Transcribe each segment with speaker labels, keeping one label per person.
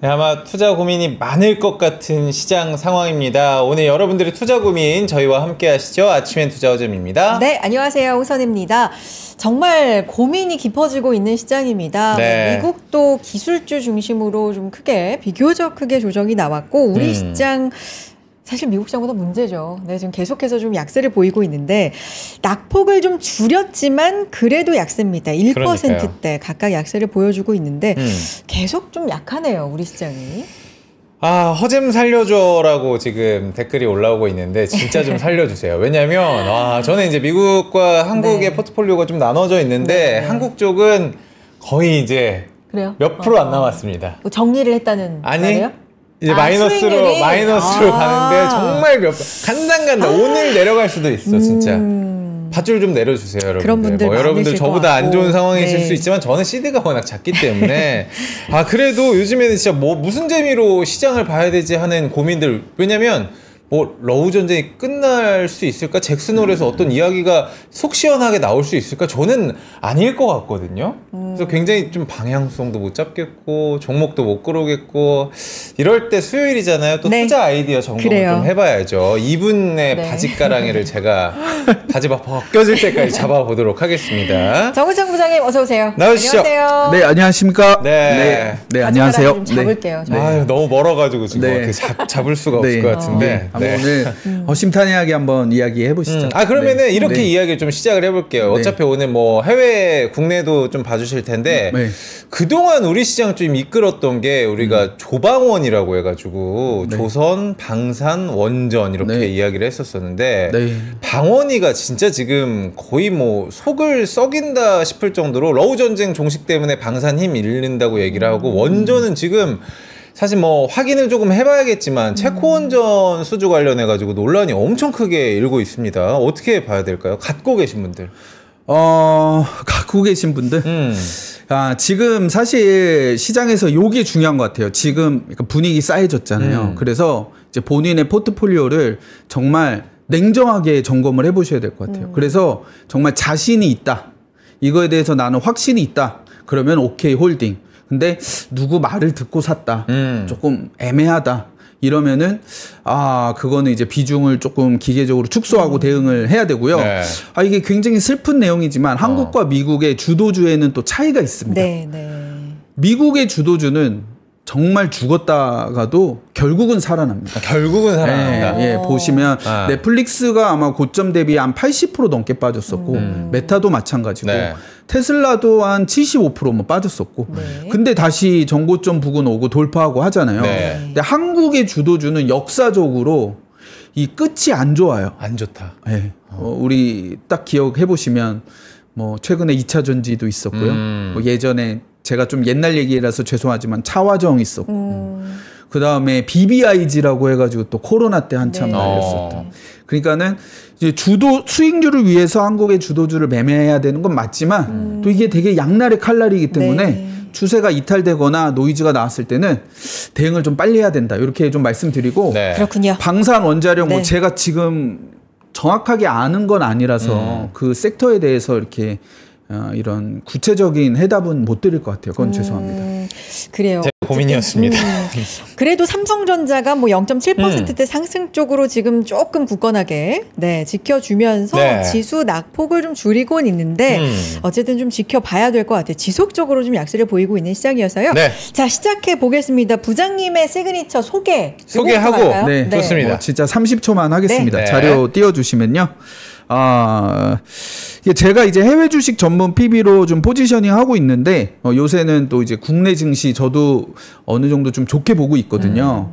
Speaker 1: 네, 아마 투자 고민이 많을 것 같은 시장 상황입니다. 오늘 여러분들의 투자 고민 저희와 함께 하시죠. 아침엔 투자 허점입니다.
Speaker 2: 네, 안녕하세요. 호선입니다. 정말 고민이 깊어지고 있는 시장입니다.
Speaker 1: 네.
Speaker 2: 미국도 기술주 중심으로 좀 비교적 크게 조정이 나왔고 우리 시장 사실 미국 시장보다 문제죠. 네, 지금 계속해서 좀 약세를 보이고 있는데 낙폭을 좀 줄였지만 그래도 약세입니다. 1%대 각각 약세를 보여주고 있는데 계속 좀 약하네요. 우리 시장이.
Speaker 1: 아, 허잼 살려줘라고 지금 댓글이 올라오고 있는데 진짜 좀 살려주세요. 왜냐면 저는 이제 미국과 한국의 포트폴리오가 좀 나눠져 있는데 한국 쪽은 거의 이제
Speaker 2: 그래요?
Speaker 1: 몇 프로 안 남았습니다.
Speaker 2: 뭐 정리를 했다는 말이에요?
Speaker 1: 이제 마이너스로 가는데 정말 간당간당 오늘 내려갈 수도 있어 진짜. 밧줄 좀 내려주세요, 여러분들.
Speaker 2: 그런 분들
Speaker 1: 여러분들 저보다 안 좋은 상황이실 수 있지만 저는 시드가 워낙 작기 때문에 그래도 요즘에는 진짜 무슨 재미로 시장을 봐야 되지 하는 고민들. 왜냐면 러우 전쟁이 끝날 수 있을까? 잭슨홀에서 어떤 이야기가 속 시원하게 나올 수 있을까? 저는 아닐 것 같거든요. 그래서 굉장히 좀 방향성도 못 잡겠고 종목도 못 고르겠고 이럴 때 수요일이잖아요. 또 투자 아이디어 점검을 좀 해봐야죠. 이분의 바지가랑이를 제가 바지 벗겨질 때까지 잡아보도록 하겠습니다.
Speaker 2: 정우창 부장님 어서 오세요.
Speaker 1: 나오시죠.
Speaker 2: 안녕하세요.
Speaker 3: 네, 안녕하십니까?
Speaker 1: 네,
Speaker 3: 안녕하세요.
Speaker 2: 좀 잡을게요.
Speaker 1: 아유, 너무 멀어가지고 지금 잡을 수가 없을 것 같은데.
Speaker 3: 오늘 허심탄회하게 한번 이야기해 보시죠.
Speaker 1: 그러면은 이렇게 이야기를 좀 시작을 해볼게요. 어차피 오늘 해외, 국내도 좀 봐주실 텐데 그동안 우리 시장 좀 이끌었던 게 우리가 조방원이라고 해가지고 조선, 방산, 원전 이렇게 이야기를 했었었는데 방원이가 진짜 지금 거의 속을 썩인다 싶을 정도로 러우 전쟁 종식 때문에 방산 힘 잃는다고 얘기를 하고 원전은 지금 사실 확인을 조금 해봐야겠지만 체코 원전 수주 관련해가지고 논란이 엄청 크게 일고 있습니다. 어떻게 봐야 될까요? 갖고 계신 분들.
Speaker 3: 갖고 계신 분들? 지금 사실 시장에서 요게 중요한 것 같아요. 지금 분위기 쌓여졌잖아요. 그래서 이제 본인의 포트폴리오를 정말 냉정하게 점검을 해보셔야 될 것 같아요. 그래서 정말 자신이 있다. 이거에 대해서 나는 확신이 있다. 그러면 오케이 홀딩. 근데 누구 말을 듣고 샀다. 조금 애매하다. 이러면은 그거는 이제 비중을 조금 기계적으로 축소하고 대응을 해야 되고요. 이게 굉장히 슬픈 내용이지만 한국과 미국의 주도주에는 또 차이가 있습니다. 미국의 주도주는 정말 죽었다가도 결국은 살아납니다.
Speaker 1: 결국은 살아납니다.
Speaker 3: 보시면 넷플릭스가 아마 고점 대비 한 80% 넘게 빠졌었고 메타도 마찬가지고 테슬라도 한 75% 빠졌었고 근데 다시 정고점 부근 오고 돌파하고 하잖아요. 근데 한국의 주도주는 역사적으로 이 끝이 안 좋아요.
Speaker 1: 안 좋다.
Speaker 3: 우리 딱 기억해 보시면 최근에 2차 전지도 있었고요. 예전에 제가 좀 옛날 얘기라서 죄송하지만 차화정 있었고 그 다음에 BBIG라고 해가지고 또 코로나 때 한참 날렸었던. 그러니까는 이제 수익률을 위해서 한국의 주도주를 매매해야 되는 건 맞지만 또 이게 되게 양날의 칼날이기 때문에 추세가 이탈되거나 노이즈가 나왔을 때는 대응을 좀 빨리 해야 된다. 이렇게 좀 말씀드리고.
Speaker 2: 그렇군요.
Speaker 3: 방산 원자력 제가 지금 정확하게 아는 건 아니라서 그 섹터에 대해서 이렇게 이런 구체적인 해답은 못 드릴 것 같아요. 그건 죄송합니다.
Speaker 2: 그래요.
Speaker 1: 제 고민이었습니다.
Speaker 2: 그래도 삼성전자가 0.7%대 상승 쪽으로 지금 조금 굳건하게 지켜주면서 지수 낙폭을 좀 줄이곤 있는데 어쨌든 좀 지켜봐야 될 것 같아요. 지속적으로 좀 약세를 보이고 있는 시장이어서요. 자, 시작해 보겠습니다. 부장님의 시그니처 소개하고
Speaker 1: 좋습니다.
Speaker 3: 진짜 30초만 하겠습니다. 자료 띄워주시면요. 제가 이제 해외 주식 전문 PB로 좀 포지셔닝 하고 있는데 요새는 또 이제 국내 증시 저도 어느 정도 좀 좋게 보고 있거든요.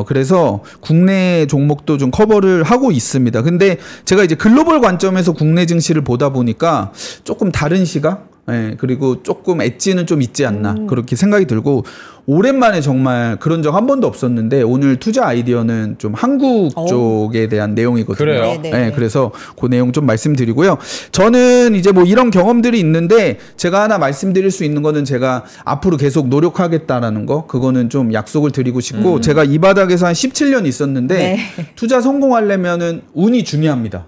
Speaker 3: 그래서 국내 종목도 좀 커버를 하고 있습니다. 근데 제가 이제 글로벌 관점에서 국내 증시를 보다 보니까 조금 다른 시각? 그리고 조금 엣지는 좀 있지 않나 그렇게 생각이 들고 오랜만에 정말 그런 적 한 번도 없었는데 오늘 투자 아이디어는 좀 한국 쪽에 대한 내용이거든요.
Speaker 1: 그래요?
Speaker 3: 그래서 그 내용 좀 말씀드리고요. 저는 이제 이런 경험들이 있는데 제가 하나 말씀드릴 수 있는 거는 제가 앞으로 계속 노력하겠다라는 거 그거는 좀 약속을 드리고 싶고 제가 이 바닥에서 한 17년 있었는데 투자 성공하려면은 운이 중요합니다.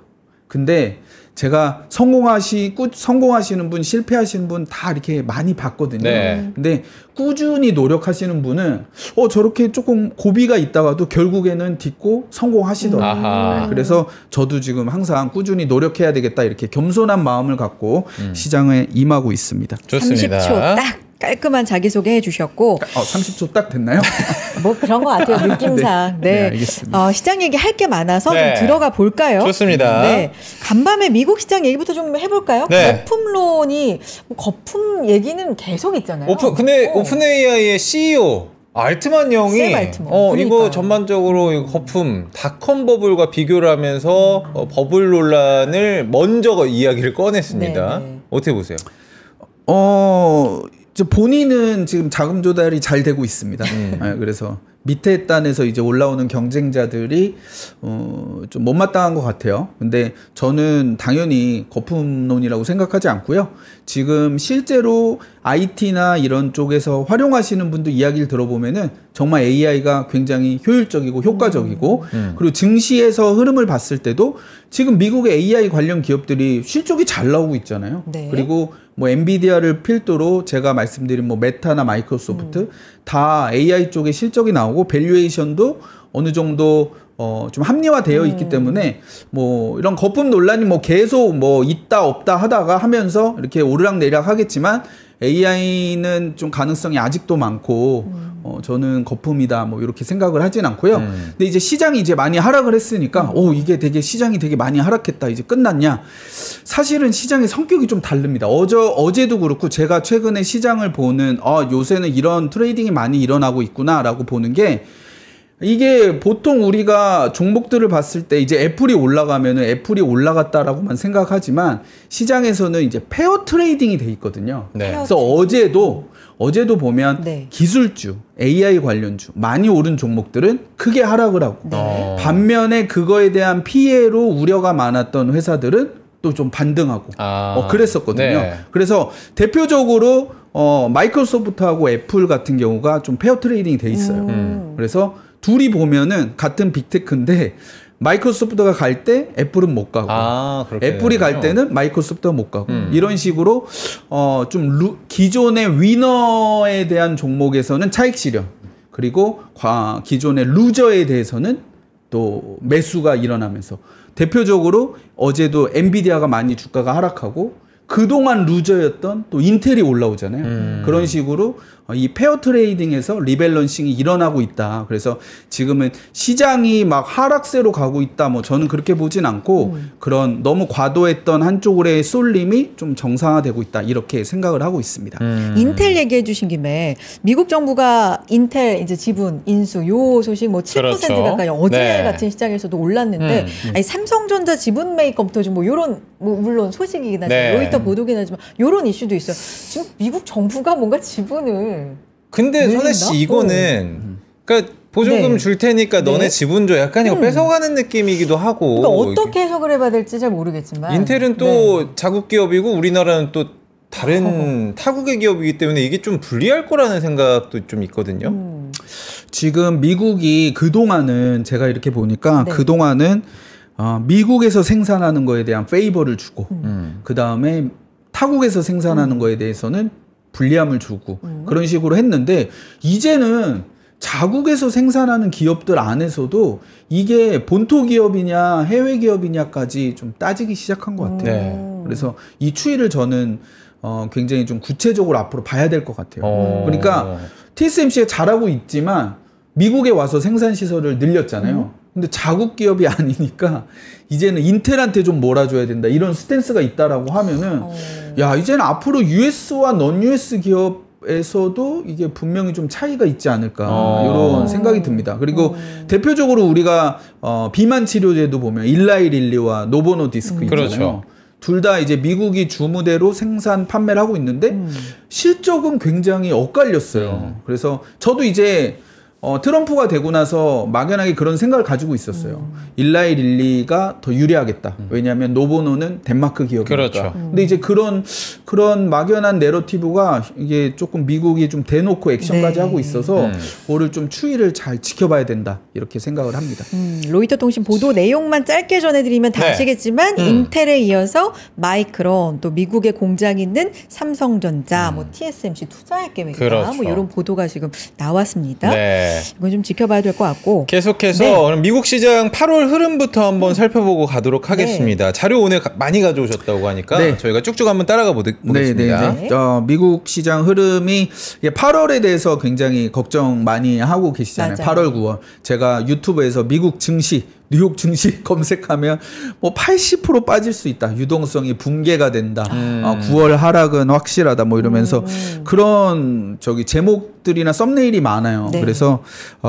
Speaker 3: 근데 제가 성공하시는 분, 실패하시는 분 다 이렇게 많이 봤거든요.
Speaker 1: 네.
Speaker 3: 근데 꾸준히 노력하시는 분은 저렇게 조금 고비가 있다가도 결국에는 딛고 성공하시더라고요. 네, 그래서 저도 지금 항상 꾸준히 노력해야 되겠다 이렇게 겸손한 마음을 갖고 시장에 임하고 있습니다.
Speaker 1: 좋습니다.
Speaker 2: 30초 딱 깔끔한 자기소개 해주셨고
Speaker 3: 30초 딱 됐나요?
Speaker 2: 뭐 그런 것 같아요. 느낌상. 네.
Speaker 3: 네, 알겠습니다.
Speaker 2: 시장 얘기 할 게 많아서
Speaker 1: 네.
Speaker 2: 좀 들어가 볼까요?
Speaker 1: 좋습니다.
Speaker 2: 네. 간밤에 미국 시장 얘기부터 좀 해볼까요?
Speaker 1: 네.
Speaker 2: 거품론이 거품 얘기는 계속 있잖아요.
Speaker 1: 근데 오픈 AI의 CEO 알트만 형이
Speaker 2: 샘 알트만.
Speaker 1: 이거
Speaker 2: 그러니까요.
Speaker 1: 전반적으로 이거 거품 닷컴 버블과 비교를 하면서 버블 논란을 먼저 이야기를 꺼냈습니다.
Speaker 2: 네, 네.
Speaker 1: 어떻게 보세요?
Speaker 3: 본인은 지금 자금 조달이 잘 되고 있습니다. 네, 그래서 밑에 단에서 이제 올라오는 경쟁자들이 좀 못마땅한 것 같아요. 근데 저는 당연히 거품론이라고 생각하지 않고요. 지금 실제로 IT나 이런 쪽에서 활용하시는 분들 이야기를 들어보면은 정말 AI가 굉장히 효율적이고 효과적이고 그리고 증시에서 흐름을 봤을 때도 지금 미국의 AI 관련 기업들이 실적이 잘 나오고 있잖아요.
Speaker 2: 네.
Speaker 3: 그리고 뭐 엔비디아를 필두로 제가 말씀드린 뭐 메타나 마이크로소프트 다 AI 쪽에 실적이 나오고 밸류에이션도 어느 정도 좀 합리화되어 있기 때문에 뭐 이런 거품 논란이 뭐 계속 뭐 있다 없다 하다가 하면서 이렇게 오르락내리락 하겠지만 AI는 좀 가능성이 아직도 많고 저는 거품이다 뭐 이렇게 생각을 하진 않고요. 근데 이제 시장이 이제 많이 하락을 했으니까 이게 되게 시장이 되게 많이 하락했다 이제 끝났냐? 사실은 시장의 성격이 좀 다릅니다. 어제도 그렇고 제가 최근에 시장을 보는 요새는 이런 트레이딩이 많이 일어나고 있구나라고 보는 게 이게 보통 우리가 종목들을 봤을 때 이제 애플이 올라가면은 애플이 올라갔다라고만 생각하지만 시장에서는 이제 페어 트레이딩이 돼 있거든요.
Speaker 1: 네.
Speaker 3: 그래서 어제도 보면
Speaker 2: 네.
Speaker 3: 기술주, AI 관련주 많이 오른 종목들은 크게 하락을 하고 반면에 그거에 대한 피해로 우려가 많았던 회사들은 또 좀 반등하고 그랬었거든요.
Speaker 1: 네.
Speaker 3: 그래서 대표적으로 마이크로소프트하고 애플 같은 경우가 좀 페어 트레이딩이 돼 있어요. 그래서 둘이 보면은 같은 빅테크인데 마이크로소프트가 갈 때 애플은 못 가고 애플이 갈 때는 마이크로소프트가 못 가고 이런 식으로 좀 기존의 위너에 대한 종목에서는 차익 실현 그리고 기존의 루저에 대해서는 또 매수가 일어나면서 대표적으로 어제도 엔비디아가 많이 주가가 하락하고 그동안 루저였던 또 인텔이 올라오잖아요. 그런 식으로 이 페어 트레이딩에서 리밸런싱이 일어나고 있다. 그래서 지금은 시장이 막 하락세로 가고 있다. 뭐 저는 그렇게 보진 않고 그런 너무 과도했던 한쪽으로의 쏠림이 좀 정상화되고 있다. 이렇게 생각을 하고 있습니다.
Speaker 2: 인텔 얘기해 주신 김에 미국 정부가 인텔 이제 지분 인수 요 소식 뭐 7%
Speaker 1: 그렇죠.
Speaker 2: 가까이 어제
Speaker 1: 네.
Speaker 2: 같은 시장에서도 올랐는데 아니, 삼성전자 지분 매입검토 좀 뭐 요런 뭐 물론 소식이긴 하지만
Speaker 1: 네.
Speaker 2: 로이터 보도긴 하지만 요런 이슈도 있어요. 지금 미국 정부가 뭔가 지분을
Speaker 1: 근데 선혜 씨 이거는 그러니까 보조금
Speaker 2: 네.
Speaker 1: 줄 테니까 너네
Speaker 2: 네.
Speaker 1: 지분 줘 약간 이거 뺏어가는 느낌이기도 하고
Speaker 2: 그러니까 어떻게 해석을 해봐야 될지 잘 모르겠지만
Speaker 1: 인텔은 또
Speaker 2: 네.
Speaker 1: 자국 기업이고 우리나라는 또 다른 타국의 기업이기 때문에 이게 좀 불리할 거라는 생각도 좀 있거든요.
Speaker 3: 지금 미국이 그동안은 제가 이렇게 보니까
Speaker 2: 네.
Speaker 3: 그동안은 미국에서 생산하는 거에 대한 페이버를 주고 그 다음에 타국에서 생산하는 거에 대해서는 불리함을 주고 그런 식으로 했는데 이제는 자국에서 생산하는 기업들 안에서도 이게 본토 기업이냐 해외 기업이냐까지 좀 따지기 시작한 것 같아요.
Speaker 1: 네.
Speaker 3: 그래서 이 추이를 저는 굉장히 좀 구체적으로 앞으로 봐야 될 것 같아요. 그러니까 TSMC가 잘하고 있지만 미국에 와서 생산 시설을 늘렸잖아요. 근데 자국 기업이 아니니까 이제는 인텔한테 좀 몰아줘야 된다 이런 스탠스가 있다라고 하면은 야 이제는 앞으로 US와 non US 기업에서도 이게 분명히 좀 차이가 있지 않을까 이런 생각이 듭니다. 그리고 대표적으로 우리가 비만 치료제도 보면 일라이릴리와 노보노디스크 있잖아요.
Speaker 1: 그렇죠.
Speaker 3: 둘 다 이제 미국이 주무대로 생산 판매를 하고 있는데 실적은 굉장히 엇갈렸어요. 그래서 저도 이제 트럼프가 되고 나서 막연하게 그런 생각을 가지고 있었어요. 일라이 릴리가 더 유리하겠다. 왜냐하면 노보노는 덴마크 기업이니까.
Speaker 1: 그렇죠.
Speaker 3: 근데 이제 그런 막연한 내러티브가 이게 조금 미국이 좀 대놓고 액션까지 하고 있어서 그거를 좀 추이를 잘 지켜봐야 된다. 이렇게 생각을 합니다.
Speaker 2: 로이터 통신 보도 내용만 짧게 전해드리면 다 아시겠지만 인텔에 이어서 마이크론 또 미국에 공장 있는 삼성전자, 뭐 TSMC 투자할 계획이다.
Speaker 1: 그렇죠.
Speaker 2: 뭐 이런 보도가 지금 나왔습니다.
Speaker 1: 네.
Speaker 2: 이건 좀 지켜봐야 될 것 같고.
Speaker 1: 계속해서
Speaker 2: 네.
Speaker 1: 미국 시장 8월 흐름부터 한번 살펴보고 가도록 하겠습니다. 자료 오늘 많이 가져오셨다고 하니까
Speaker 3: 네.
Speaker 1: 저희가 쭉쭉 한번 따라가 보겠습니다.
Speaker 3: 네. 미국 시장 흐름이 8월에 대해서 굉장히 걱정 많이 하고 계시잖아요.
Speaker 2: 맞아요.
Speaker 3: 8월, 9월. 제가 유튜브에서 미국 증시, 뉴욕 증시 검색하면 뭐 80% 빠질 수 있다. 유동성이 붕괴가 된다. 9월 하락은 확실하다. 뭐 이러면서 그런 제목들이나 썸네일이 많아요.
Speaker 2: 네.
Speaker 3: 그래서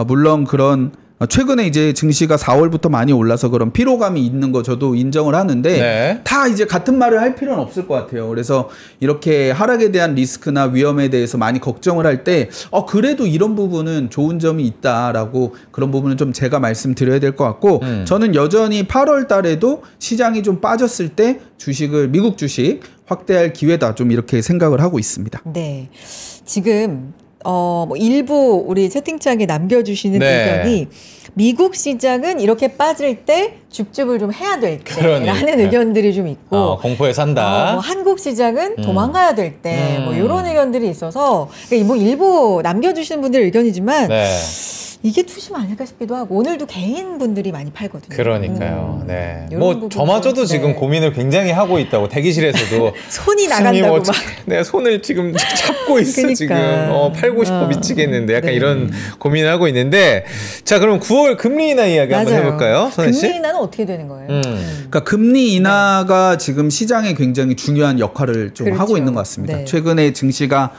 Speaker 3: 물론 그런 최근에 이제 증시가 4월부터 많이 올라서 그런 피로감이 있는 거 저도 인정을 하는데
Speaker 1: 네.
Speaker 3: 다 이제 같은 말을 할 필요는 없을 것 같아요. 그래서 이렇게 하락에 대한 리스크나 위험에 대해서 많이 걱정을 할 때 그래도 이런 부분은 좋은 점이 있다라고 그런 부분은 좀 제가 말씀드려야 될 것 같고 저는 여전히 8월 달에도 시장이 좀 빠졌을 때 미국 주식 확대할 기회다 좀 이렇게 생각을 하고 있습니다.
Speaker 2: 네. 지금 뭐 일부 우리 채팅창에 남겨주시는
Speaker 1: 네.
Speaker 2: 의견이 미국 시장은 이렇게 빠질 때 줍줍을 좀 해야 될 때라는
Speaker 1: 그러니까.
Speaker 2: 의견들이 좀 있고
Speaker 1: 공포에 산다.
Speaker 2: 뭐 한국 시장은 도망가야 될 때 뭐 이런 의견들이 있어서 뭐 일부 남겨주시는 분들의 의견이지만
Speaker 1: 네.
Speaker 2: 이게 투심 아닐까 싶기도 하고 오늘도 개인 분들이 많이 팔거든요.
Speaker 1: 그러니까요. 네.
Speaker 2: 이런
Speaker 1: 뭐
Speaker 2: 부분도,
Speaker 1: 저마저도 지금
Speaker 2: 네.
Speaker 1: 고민을 굉장히 하고 있다고 대기실에서도
Speaker 2: 손이 나간다고 막.
Speaker 1: 내 손을 지금 잡고 있어.
Speaker 2: 그러니까.
Speaker 1: 지금 팔고 싶어 미치겠는데 약간
Speaker 2: 네.
Speaker 1: 이런 고민을 하고 있는데 자 그럼 9월 금리 인하 이야기 한번
Speaker 2: 맞아요.
Speaker 1: 해볼까요, 선혜 씨?
Speaker 2: 금리 인하는 어떻게 되는 거예요?
Speaker 3: 그러니까 금리 인하가 지금 시장에 굉장히 중요한 역할을 좀
Speaker 2: 그렇죠.
Speaker 3: 하고 있는 것 같습니다.
Speaker 2: 네.
Speaker 3: 최근에 증시가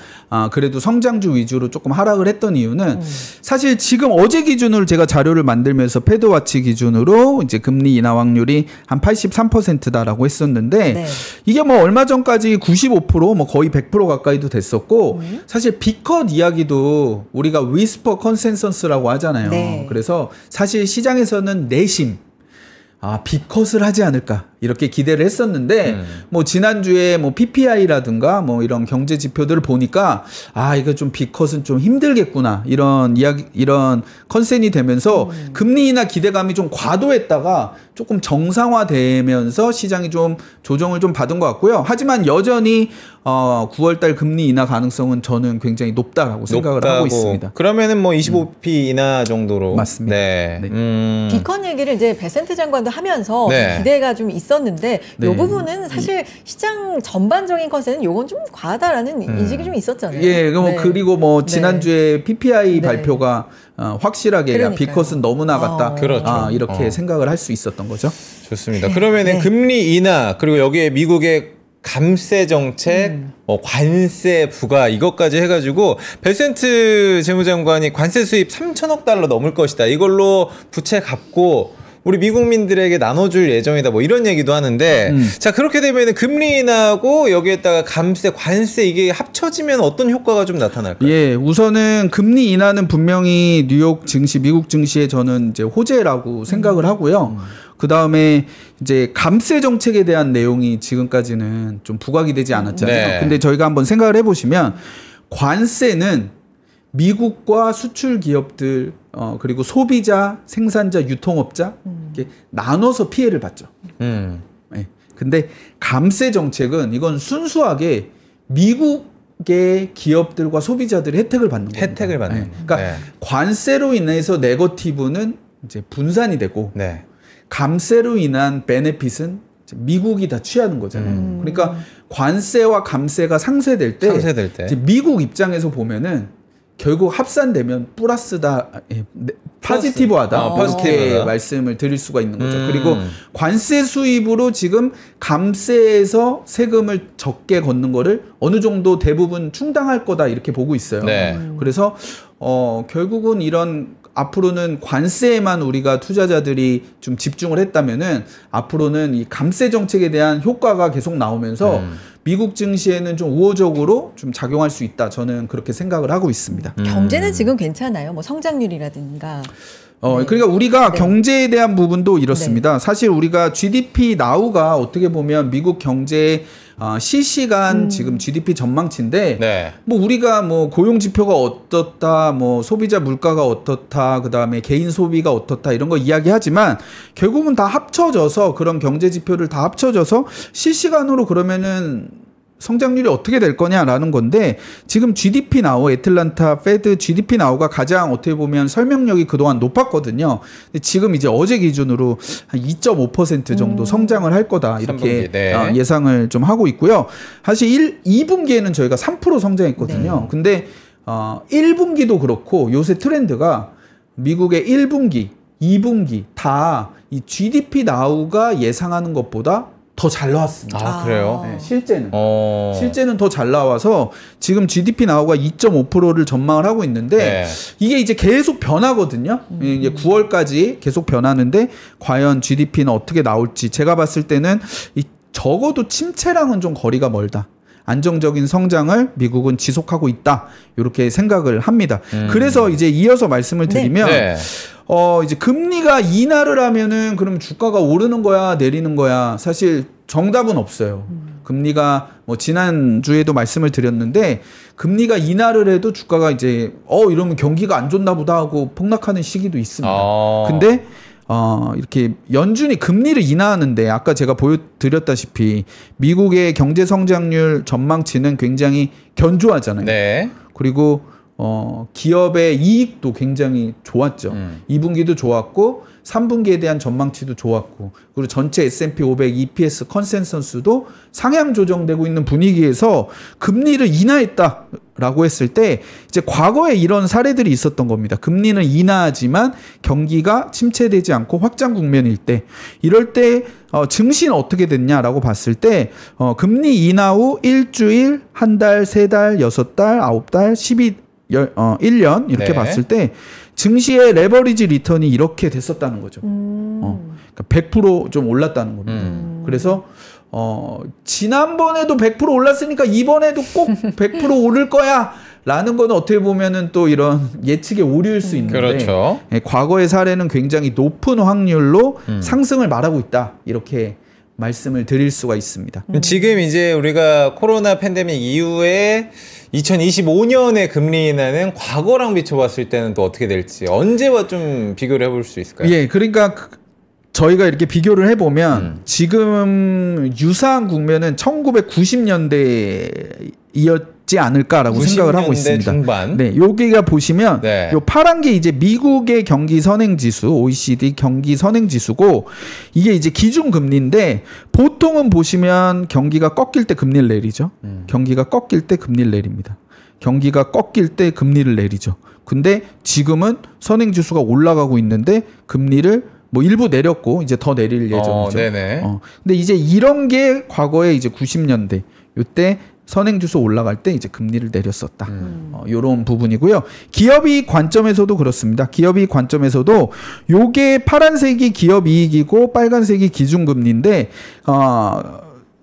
Speaker 3: 그래도 성장주 위주로 조금 하락을 했던 이유는 사실 지금 어제 기준으로 제가 자료를 만들면서 패드와치 기준으로 이제 금리 인하 확률이 한 83%다라고 했었는데
Speaker 2: 네.
Speaker 3: 이게 뭐 얼마 전까지 95% 거의 100% 가까이도 됐었고 사실 B컷 이야기도 우리가 위스퍼 컨센서스라고 하잖아요.
Speaker 2: 네.
Speaker 3: 그래서 사실 시장에서는 내심 B컷을 하지 않을까 이렇게 기대를 했었는데 뭐 지난주에 뭐 PPI라든가 뭐 이런 경제 지표들을 보니까 이거 좀 B컷은 좀 힘들겠구나 이런 컨센이 되면서 금리 인하 기대감이 좀 과도했다가 조금 정상화되면서 시장이 좀 조정을 좀 받은 것 같고요. 하지만 여전히 9월달 금리 인하 가능성은 저는 굉장히 높다라고 생각을 하고 있습니다.
Speaker 1: 그러면은 뭐 25p 인하 정도로
Speaker 3: 맞습니다.
Speaker 1: 네.
Speaker 3: 네.
Speaker 2: 비컨 얘기를 이제 베센트 장관도 하면서
Speaker 1: 네.
Speaker 2: 기대가 좀 있었는데
Speaker 3: 네.
Speaker 2: 이 부분은 사실 시장 전반적인 컨센은 요건 좀 과하다라는 인식이 좀 있었잖아요.
Speaker 3: 예,
Speaker 2: 네.
Speaker 3: 그리고 뭐 지난주에 PPI
Speaker 2: 네.
Speaker 3: 발표가 확실하게
Speaker 2: 그러니까요.
Speaker 3: B컷은 너무 나갔다.
Speaker 1: 그렇죠.
Speaker 3: 이렇게 생각을 할 수 있었던 거죠.
Speaker 1: 좋습니다. 그러면은
Speaker 2: 네.
Speaker 1: 금리 인하 그리고 여기에 미국의 감세 정책, 관세 부과 이것까지 해가지고 베센트 재무장관이 관세 수입 3천억 달러 넘을 것이다. 이걸로 부채 갚고 우리 미국민들에게 나눠줄 예정이다. 뭐 이런 얘기도 하는데 자 그렇게 되면 금리 인하고 여기에다가 감세, 관세 이게 합쳐지면 어떤 효과가 좀 나타날까요?
Speaker 3: 예, 우선은 금리 인하는 분명히 뉴욕 증시, 미국 증시에 저는 이제 호재라고 생각을 하고요. 그 다음에 이제 감세 정책에 대한 내용이 지금까지는 좀 부각이 되지 않았잖아요.
Speaker 1: 네.
Speaker 3: 근데 저희가 한번 생각을 해보시면 관세는 미국과 수출 기업들 그리고 소비자, 생산자, 유통업자 이렇게 나눠서 피해를 받죠. 네. 근데 감세 정책은 이건 순수하게 미국의 기업들과 소비자들이 혜택을 받는 겁니다.
Speaker 1: 혜택을 받는.
Speaker 3: 네. 그러니까
Speaker 1: 네.
Speaker 3: 관세로 인해서 네거티브는 이제 분산이 되고
Speaker 1: 네.
Speaker 3: 감세로 인한 베네핏은 미국이 다 취하는 거잖아요. 그러니까 관세와 감세가 상쇄될 때 이제 미국 입장에서 보면은 결국 합산되면 플러스다, 포지티브하다 이렇게 말씀을 드릴 수가 있는 거죠. 그리고 관세 수입으로 지금 감세에서 세금을 적게 걷는 거를 어느 정도 대부분 충당할 거다 이렇게 보고 있어요.
Speaker 1: 네.
Speaker 3: 그래서 결국은 이런 앞으로는 관세에만 우리가 투자자들이 좀 집중을 했다면은 앞으로는 이 감세 정책에 대한 효과가 계속 나오면서 미국 증시에는 좀 우호적으로 좀 작용할 수 있다. 저는 그렇게 생각을 하고 있습니다.
Speaker 2: 경제는 지금 괜찮아요. 뭐 성장률이라든가. 네.
Speaker 3: 그러니까 우리가
Speaker 2: 네.
Speaker 3: 경제에 대한 부분도 이렇습니다.
Speaker 2: 네.
Speaker 3: 사실 우리가 GDP now가 어떻게 보면 미국 경제의 실시간 지금 GDP 전망치인데,
Speaker 1: 네.
Speaker 3: 뭐 우리가 뭐 고용 지표가 어떻다, 뭐 소비자 물가가 어떻다, 그 다음에 개인 소비가 어떻다 이런 거 이야기하지만 결국은 다 합쳐져서 그런 경제 지표를 다 합쳐져서 실시간으로 그러면은 성장률이 어떻게 될 거냐라는 건데, 지금 GDP now, 애틀란타 페드 GDP now가 가장 어떻게 보면 설명력이 그동안 높았거든요. 근데 지금 이제 어제 기준으로 한 2.5% 정도 성장을 할 거다 이렇게
Speaker 1: 3분기, 네.
Speaker 3: 예상을 좀 하고 있고요. 사실 2분기에는 저희가 3% 성장했거든요.
Speaker 2: 네.
Speaker 3: 근데 1분기도 그렇고 요새 트렌드가 미국의 1분기, 2분기 다 이 GDP now가 예상하는 것보다 더 잘 나왔습니다.
Speaker 1: 아, 그래요?
Speaker 3: 네, 실제는 더 잘 나와서 지금 GDP now가 2.5%를 전망을 하고 있는데,
Speaker 1: 네.
Speaker 3: 이게 이제 계속 변하거든요. 이제 9월까지 계속 변하는데 과연 GDP는 어떻게 나올지 제가 봤을 때는 적어도 침체랑은 좀 거리가 멀다. 안정적인 성장을 미국은 지속하고 있다. 이렇게 생각을 합니다. 그래서 이제 이어서 말씀을 드리면
Speaker 1: 네.
Speaker 3: 이제 금리가 인하를 하면은 그럼 주가가 오르는 거야, 내리는 거야? 사실 정답은 없어요. 금리가 뭐 지난주에도 말씀을 드렸는데, 금리가 인하를 해도 주가가 이제 이러면 경기가 안 좋나 보다 하고 폭락하는 시기도 있습니다. 근데 이렇게 연준이 금리를 인하하는데, 아까 제가 보여드렸다시피 미국의 경제 성장률 전망치는 굉장히 견조하잖아요.
Speaker 1: 네.
Speaker 3: 그리고 기업의 이익도 굉장히 좋았죠. 2분기도 좋았고 3분기에 대한 전망치도 좋았고, 그리고 전체 S&P 500 EPS 컨센서스도 상향 조정되고 있는 분위기에서 금리를 인하했다라고 했을 때, 이제 과거에 이런 사례들이 있었던 겁니다. 금리는 인하하지만 경기가 침체되지 않고 확장 국면일 때, 이럴 때 증시는 어떻게 됐냐라고 봤을 때 금리 인하 후 일주일, 한 달, 세 달, 6달, 9달, 1년 이렇게
Speaker 1: 네.
Speaker 3: 봤을 때 증시의 레버리지 리턴이 이렇게 됐었다는 거죠. 그러니까 100% 좀 올랐다는 겁니다. 그래서 지난번에도 100% 올랐으니까 이번에도 꼭 100% 오를 거야 라는 건 어떻게 보면은 또 이런 예측의 오류일 수 있는데,
Speaker 1: 그렇죠.
Speaker 3: 과거의 사례는 굉장히 높은 확률로 상승을 말하고 있다, 이렇게 말씀을 드릴 수가 있습니다.
Speaker 1: 지금 이제 우리가 코로나 팬데믹 이후에 2025년의 금리 인하는 과거랑 비춰봤을 때는 또 어떻게 될지, 언제와 좀 비교를 해볼 수 있을까요?
Speaker 3: 예, 그러니까 저희가 이렇게 비교를 해보면 지금 유사한 국면은 1990년대이었지 않을까라고 생각을 하고 있습니다.
Speaker 1: 중반.
Speaker 3: 네, 여기가 보시면
Speaker 1: 네.
Speaker 3: 요 파란 게 이제 미국의 경기 선행 지수, OECD 경기 선행 지수고, 이게 이제 기준 금리인데, 보통은 보시면 경기가 꺾일 때 금리를 내리죠. 경기가 꺾일 때 금리를 내립니다. 경기가 꺾일 때 금리를 내리죠. 근데 지금은 선행 지수가 올라가고 있는데 금리를 뭐 일부 내렸고 이제 더 내릴 예정이죠.
Speaker 1: 네네.
Speaker 3: 근데 이제 이런 게 과거에 이제 90년대 요때 선행주수 올라갈 때 이제 금리를 내렸었다. 요런 부분이고요. 기업이익 관점에서도 그렇습니다. 기업이익 관점에서도 요게 파란색이 기업이익이고 빨간색이 기준금리인데,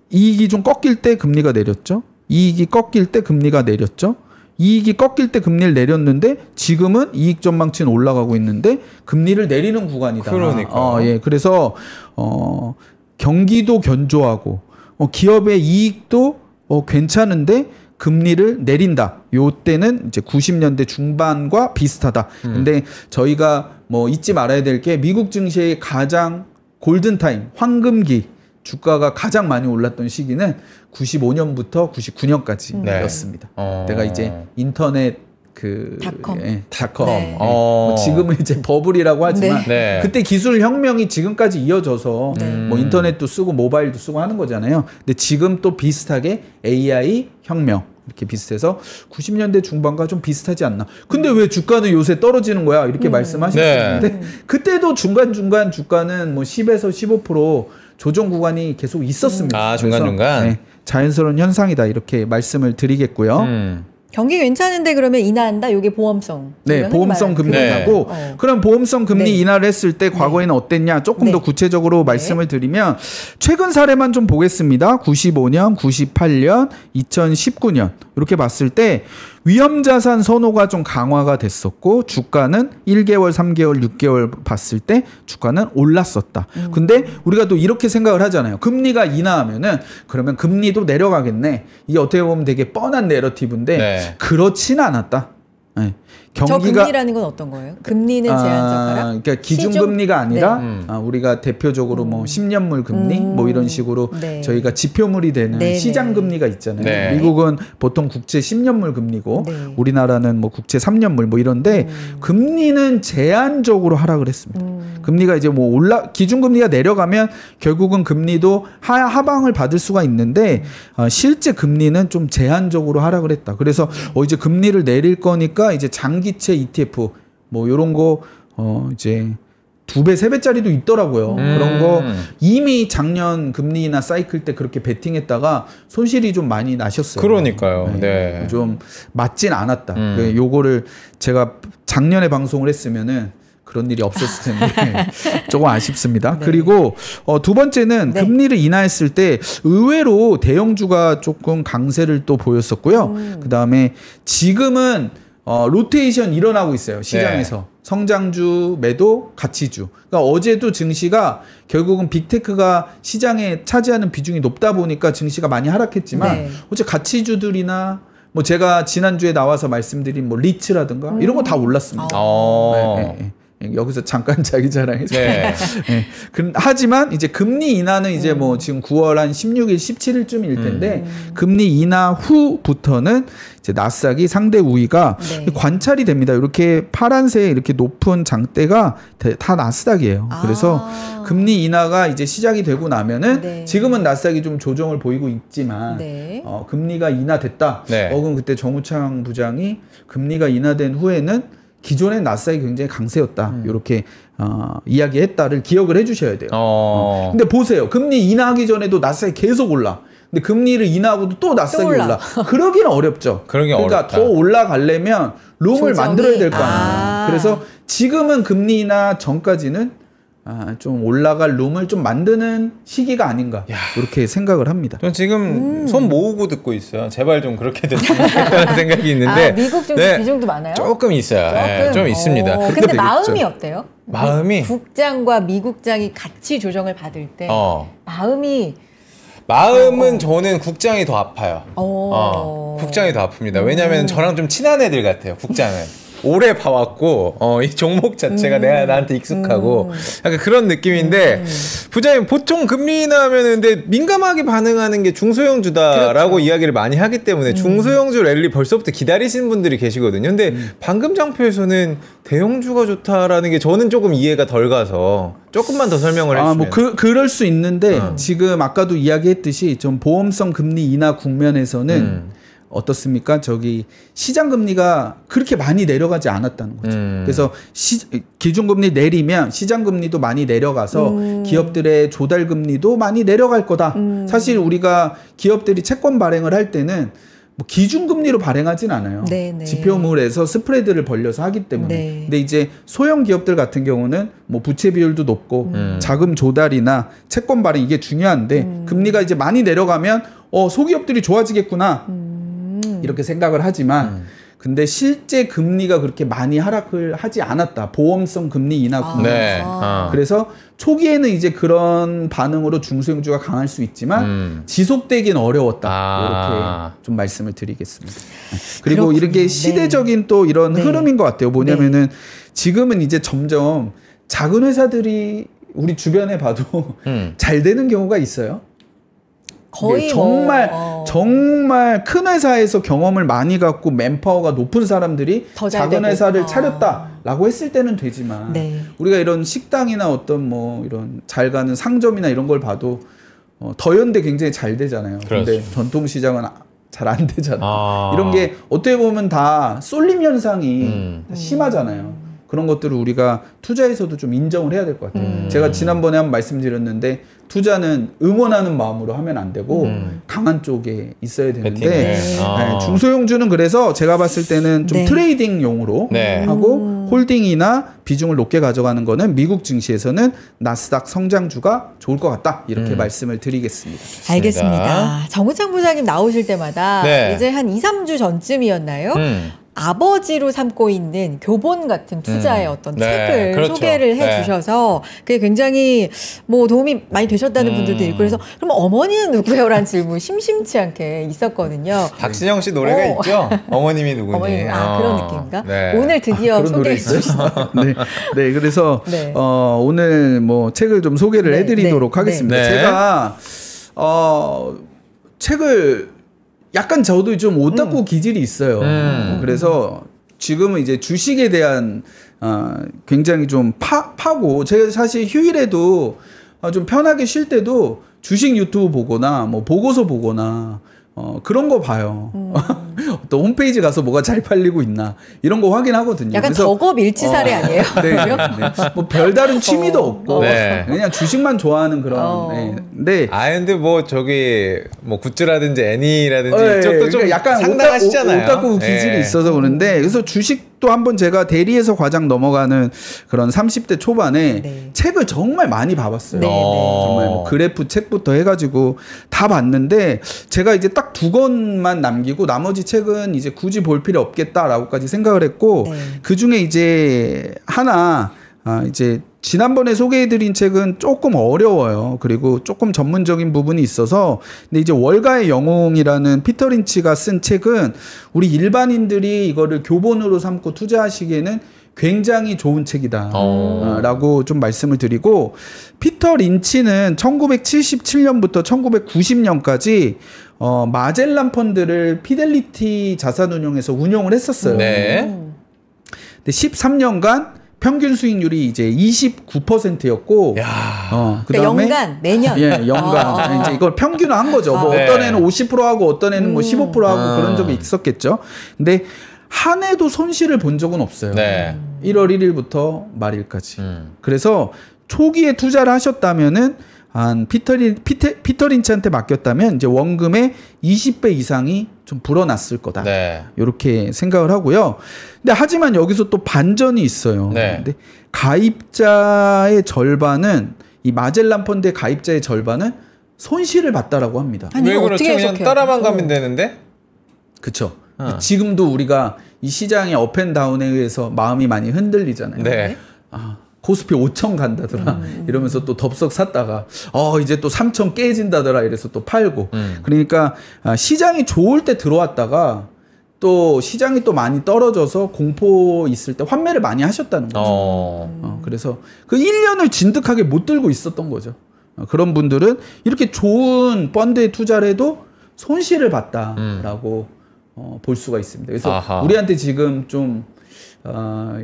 Speaker 3: 이익이 좀 꺾일 때 금리가 내렸죠. 이익이 꺾일 때 금리가 내렸죠. 이익이 꺾일 때 금리를 내렸는데 지금은 이익 전망치는 올라가고 있는데 금리를 내리는 구간이다.
Speaker 1: 그러니까.
Speaker 3: 예. 그래서 경기도 견조하고 기업의 이익도 괜찮은데 금리를 내린다. 요 때는 이제 90년대 중반과 비슷하다. 근데 저희가 뭐 잊지 말아야 될 게, 미국 증시의 가장 골든타임, 황금기, 주가가 가장 많이 올랐던 시기는 95년부터 99년까지였습니다. 내가 이제 인터넷 닷컴.
Speaker 2: 네.
Speaker 3: 뭐 지금은 이제 버블이라고 하지만
Speaker 1: 네.
Speaker 3: 그때 기술 혁명이 지금까지 이어져서 뭐 인터넷도 쓰고 모바일도 쓰고 하는 거잖아요. 근데 지금 또 비슷하게 AI 혁명 이렇게 비슷해서 90년대 중반과 좀 비슷하지 않나. 근데 왜 주가는 요새 떨어지는 거야? 이렇게 말씀하셨는데 그때도 중간중간 주가는 뭐 10에서 15% 조정 구간이 계속 있었습니다.
Speaker 1: 중간중간?
Speaker 3: 네, 자연스러운 현상이다 이렇게 말씀을 드리겠고요.
Speaker 2: 경기 괜찮은데 그러면 인하한다. 이게 보험성.
Speaker 3: 네, 보험성 금리하고 그럼 보험성 금리
Speaker 2: 네.
Speaker 3: 인하를 했을 때 과거에는 어땠냐? 조금
Speaker 2: 네.
Speaker 3: 더 구체적으로 말씀을 드리면 최근 사례만 좀 보겠습니다. 95년, 98년, 2019년 이렇게 봤을 때 위험자산 선호가 좀 강화가 됐었고 주가는 1개월, 3개월, 6개월 봤을 때 주가는 올랐었다. 근데 우리가 또 이렇게 생각을 하잖아요. 금리가 인하하면은 그러면 금리도 내려가겠네. 이게 어떻게 보면 되게 뻔한 내러티브인데
Speaker 1: 네.
Speaker 3: 그렇지는 않았다. 네.
Speaker 2: 저 금리라는 건 어떤 거예요? 금리는 제한적 하락?
Speaker 3: 그러니까 기준금리가 아니라
Speaker 2: 네.
Speaker 3: 우리가 대표적으로 뭐 10년물 금리 뭐 이런 식으로
Speaker 2: 네.
Speaker 3: 저희가 지표물이 되는
Speaker 2: 네,
Speaker 3: 시장 금리가 있잖아요.
Speaker 1: 네.
Speaker 3: 미국은 보통 국채 10년물 금리고
Speaker 2: 네.
Speaker 3: 우리나라는 뭐 국채 3년물 뭐 이런데 금리는 제한적으로 하락을 했습니다. 금리가 이제 뭐 기준금리가 내려가면 결국은 금리도 하방을 받을 수가 있는데 실제 금리는 좀 제한적으로 하락을 했다. 그래서 이제 금리를 내릴 거니까 이제 장기채 ETF 뭐 요런 거 이제 2배, 3배짜리도 있더라고요. 그런 거 이미 작년 금리나 사이클 때 그렇게 베팅했다가 손실이 좀 많이 나셨어요.
Speaker 1: 그러니까요. 네.
Speaker 3: 좀 맞진 않았다. 요거를 제가 작년에 방송을 했으면은 그런 일이 없었을 텐데 조금 아쉽습니다.
Speaker 2: 네.
Speaker 3: 그리고 두 번째는
Speaker 2: 네.
Speaker 3: 금리를 인하했을 때 의외로 대형주가 조금 강세를 또 보였었고요. 그다음에 지금은 로테이션 일어나고 있어요. 시장에서.
Speaker 1: 네.
Speaker 3: 성장주, 매도, 가치주. 그러니까 어제도 증시가 결국은 빅테크가 시장에 차지하는 비중이 높다 보니까 증시가 많이 하락했지만
Speaker 2: 네.
Speaker 3: 어제 가치주들이나 뭐 제가 지난주에 나와서 말씀드린 뭐 리츠라든가 이런 거 다 올랐습니다. 네. 여기서 잠깐 자기 자랑해서.
Speaker 1: 네.
Speaker 3: 네. 하지만 이제 금리 인하는 이제 뭐 지금 9월 한 16일, 17일쯤일 텐데 금리 인하 후부터는 이제 나스닥이 상대 우위가
Speaker 2: 네.
Speaker 3: 관찰이 됩니다. 이렇게 파란색 이렇게 높은 장대가 다 나스닥이에요. 그래서 금리 인하가 이제 시작이 되고 나면은
Speaker 2: 네.
Speaker 3: 지금은 나스닥이 좀 조정을 보이고 있지만
Speaker 2: 네.
Speaker 3: 금리가 인하됐다.
Speaker 1: 네.
Speaker 3: 그럼 그때 정우창 부장이 금리가 인하된 후에는 기존의 나스닥이 굉장히 강세였다. 이렇게 이야기했다를 기억을 해주셔야 돼요. 근데 보세요. 금리 인하하기 전에도 나스닥이 계속 올라. 근데 금리를 인하하고도 또 나스닥이 올라. 그러기는 어렵죠.
Speaker 1: 그러기
Speaker 3: 그러니까
Speaker 1: 어렵다.
Speaker 3: 더 올라가려면 룸을 만들어야 될 거 아니에요. 그래서 지금은 금리 인하 전까지는 좀 올라갈 룸을 좀 만드는 시기가 아닌가 이렇게 생각을 합니다.
Speaker 1: 전 지금 손 모으고 듣고 있어요. 제발 좀 그렇게 됐으면 좋겠다는 생각이 있는데
Speaker 2: 미국 좀 비중도 많아요?
Speaker 1: 조금 있어요. 네, 좀 있습니다.
Speaker 2: 근데 마음이 어때요?
Speaker 1: 마음이?
Speaker 2: 국장과 미국장이 같이 조정을 받을 때 마음은
Speaker 1: 저는 국장이 더 아파요. 국장이 더 아픕니다. 왜냐하면 저랑 좀 친한 애들 같아요. 국장은. 오래 봐왔고 이 종목 자체가 나한테 익숙하고 약간 그런 느낌인데 부장님 보통 금리 인하하면 근데 민감하게 반응하는 게 중소형주다라고 이야기를 많이 하기 때문에 중소형주 랠리 벌써부터 기다리시는 분들이 계시거든요. 근데 방금 장표에서는 대형주가 좋다라는 게 저는 조금 이해가 덜 가서 조금만 더 설명을 해주시면.
Speaker 3: 뭐 그럴 수 있는데 지금 아까도 이야기했듯이 좀 보험성 금리 인하 국면에서는 어떻습니까? 시장 금리가 그렇게 많이 내려가지 않았다는 거죠. 그래서 기준금리 내리면 시장 금리도 많이 내려가서 기업들의 조달 금리도 많이 내려갈 거다. 사실 우리가 기업들이 채권 발행을 할 때는 뭐 기준금리로 발행하진 않아요.
Speaker 2: 네네.
Speaker 3: 지표물에서 스프레드를 벌려서 하기 때문에.
Speaker 2: 네.
Speaker 3: 근데 이제 소형 기업들 같은 경우는 뭐 부채 비율도 높고 자금 조달이나 채권 발행 이게 중요한데 금리가 이제 많이 내려가면 소기업들이 좋아지겠구나. 이렇게 생각을 하지만 근데 실제 금리가 그렇게 많이 하락을 하지 않았다. 보험성 금리 인하 국면에서. 그래서 초기에는 이제 그런 반응으로 중소형주가 강할 수 있지만 지속되긴 어려웠다. 이렇게 좀 말씀을 드리겠습니다. 그리고
Speaker 2: 그렇군요.
Speaker 3: 이렇게 시대적인 또 이런 흐름인 것 같아요. 뭐냐면은
Speaker 2: 네.
Speaker 3: 지금은 이제 점점 작은 회사들이 우리 주변에 봐도 잘 되는 경우가 있어요.
Speaker 2: 거의
Speaker 3: 정말 큰 회사에서 경험을 많이 갖고 맨파워가 높은 사람들이 작은 회사를 차렸다라고 했을 때는 되지만 우리가 이런 식당이나 어떤 뭐 이런 잘 가는 상점이나 이런 걸 봐도 더현대 굉장히 잘 되잖아요. 그런데 전통시장은 잘 안 되잖아요. 이런 게 어떻게 보면 다 쏠림 현상이 심하잖아요. 그런 것들을 우리가 투자에서도 좀 인정을 해야 될 것 같아요. 제가 지난번에 한번 말씀드렸는데 투자는 응원하는 마음으로 하면 안 되고 강한 쪽에 있어야 되는데
Speaker 1: 네.
Speaker 3: 중소형주는 그래서 제가 봤을 때는 좀 트레이딩용으로 하고 홀딩이나 비중을 높게 가져가는 거는 미국 증시에서는 나스닥 성장주가 좋을 것 같다 이렇게 말씀을 드리겠습니다.
Speaker 2: 알겠습니다. 정우창 부장님 나오실 때마다 이제 한 2, 3주 전쯤이었나요? 아버지로 삼고 있는 교본 같은 투자의 어떤 책을
Speaker 1: 그렇죠.
Speaker 2: 소개를 해주셔서 그게 굉장히 뭐 도움이 많이 되셨다는 분들도 있고 그래서 그럼 어머니는 누구예요? 라는 질문 심심치 않게 있었거든요.
Speaker 1: 박신영 씨 노래가 있죠? 어머님이 누구니?
Speaker 2: 어머님, 그런 느낌인가? 오늘 드디어 소개해 주셨어요.
Speaker 3: 네, 그래서 오늘 뭐 책을 좀 소개를 해드리도록 하겠습니다. 제가 책을 약간 저도 좀 오타쿠 기질이 있어요. 그래서 지금은 이제 주식에 대한 굉장히 좀 파고 제가 사실 휴일에도 좀 편하게 쉴 때도 주식 유튜브 보거나 뭐 보고서 보거나 그런 거 봐요. 또 홈페이지 가서 뭐가 잘 팔리고 있나 이런 거 확인하거든요.
Speaker 2: 약간 덕업 일치사례 아니에요?
Speaker 3: 뭐 별다른 취미도 없고 그냥 주식만 좋아하는 그런.
Speaker 1: 근데 뭐 저기 뭐 굿즈라든지 애니라든지 이쪽도 좀 약간 상당하시잖아요.
Speaker 3: 오타쿠 기질이 있어서 그런데 그래서 주식도 한번 제가 대리에서 과장 넘어가는 그런 30대 초반에 책을 정말 많이 봐봤어요. 정말 뭐 그래프 책부터 해가지고 다 봤는데 제가 이제 딱 2권만 남기고 나머지 책은 이제 굳이 볼 필요 없겠다라고까지 생각을 했고 그 중에 이제 하나 이제 지난번에 소개해드린 책은 조금 어려워요. 그리고 조금 전문적인 부분이 있어서 근데 이제 월가의 영웅이라는 피터 린치가 쓴 책은 우리 일반인들이 이거를 교본으로 삼고 투자하시기에는 굉장히 좋은 책이다 라고 좀 말씀을 드리고 피터 린치는 1977년부터 1990년까지 마젤란 펀드를 피델리티 자산운용에서 운용을 했었어요. 근데 13년간 평균 수익률이 이제 29%였고,
Speaker 2: 그다음에 연간 매년,
Speaker 3: 연간 이제 이걸 평균화한 거죠. 뭐 어떤 애는 50%하고 어떤 애는 뭐 15%하고 그런 적이 있었겠죠. 근데 한 해도 손실을 본 적은 없어요. 1월 1일부터 말일까지. 그래서 초기에 투자를 하셨다면은 한 피터 린치한테 맡겼다면 이제 원금의 20배 이상이 좀 불어났을 거다. 이렇게 생각을 하고요. 근데 하지만 여기서 또 반전이 있어요. 근데 가입자의 절반은 이 마젤란 펀드의 가입자의 절반은 손실을 봤다라고 합니다.
Speaker 1: 왜 그렇죠? 그냥 따라만 가면 되는데?
Speaker 3: 그렇죠. 지금도 우리가 이 시장의 업앤다운에 의해서 마음이 많이 흔들리잖아요. 코스피 5천 간다더라 이러면서 또 덥석 샀다가 이제 또 3천 깨진다더라 이래서 또 팔고 그러니까 시장이 좋을 때 들어왔다가 또 시장이 또 많이 떨어져서 공포 있을 때 환매를 많이 하셨다는 거죠. 그래서 그 1년을 진득하게 못 들고 있었던 거죠. 그런 분들은 이렇게 좋은 펀드에 투자를 해도 손실을 봤다라고 볼 수가 있습니다. 그래서 우리한테 지금 좀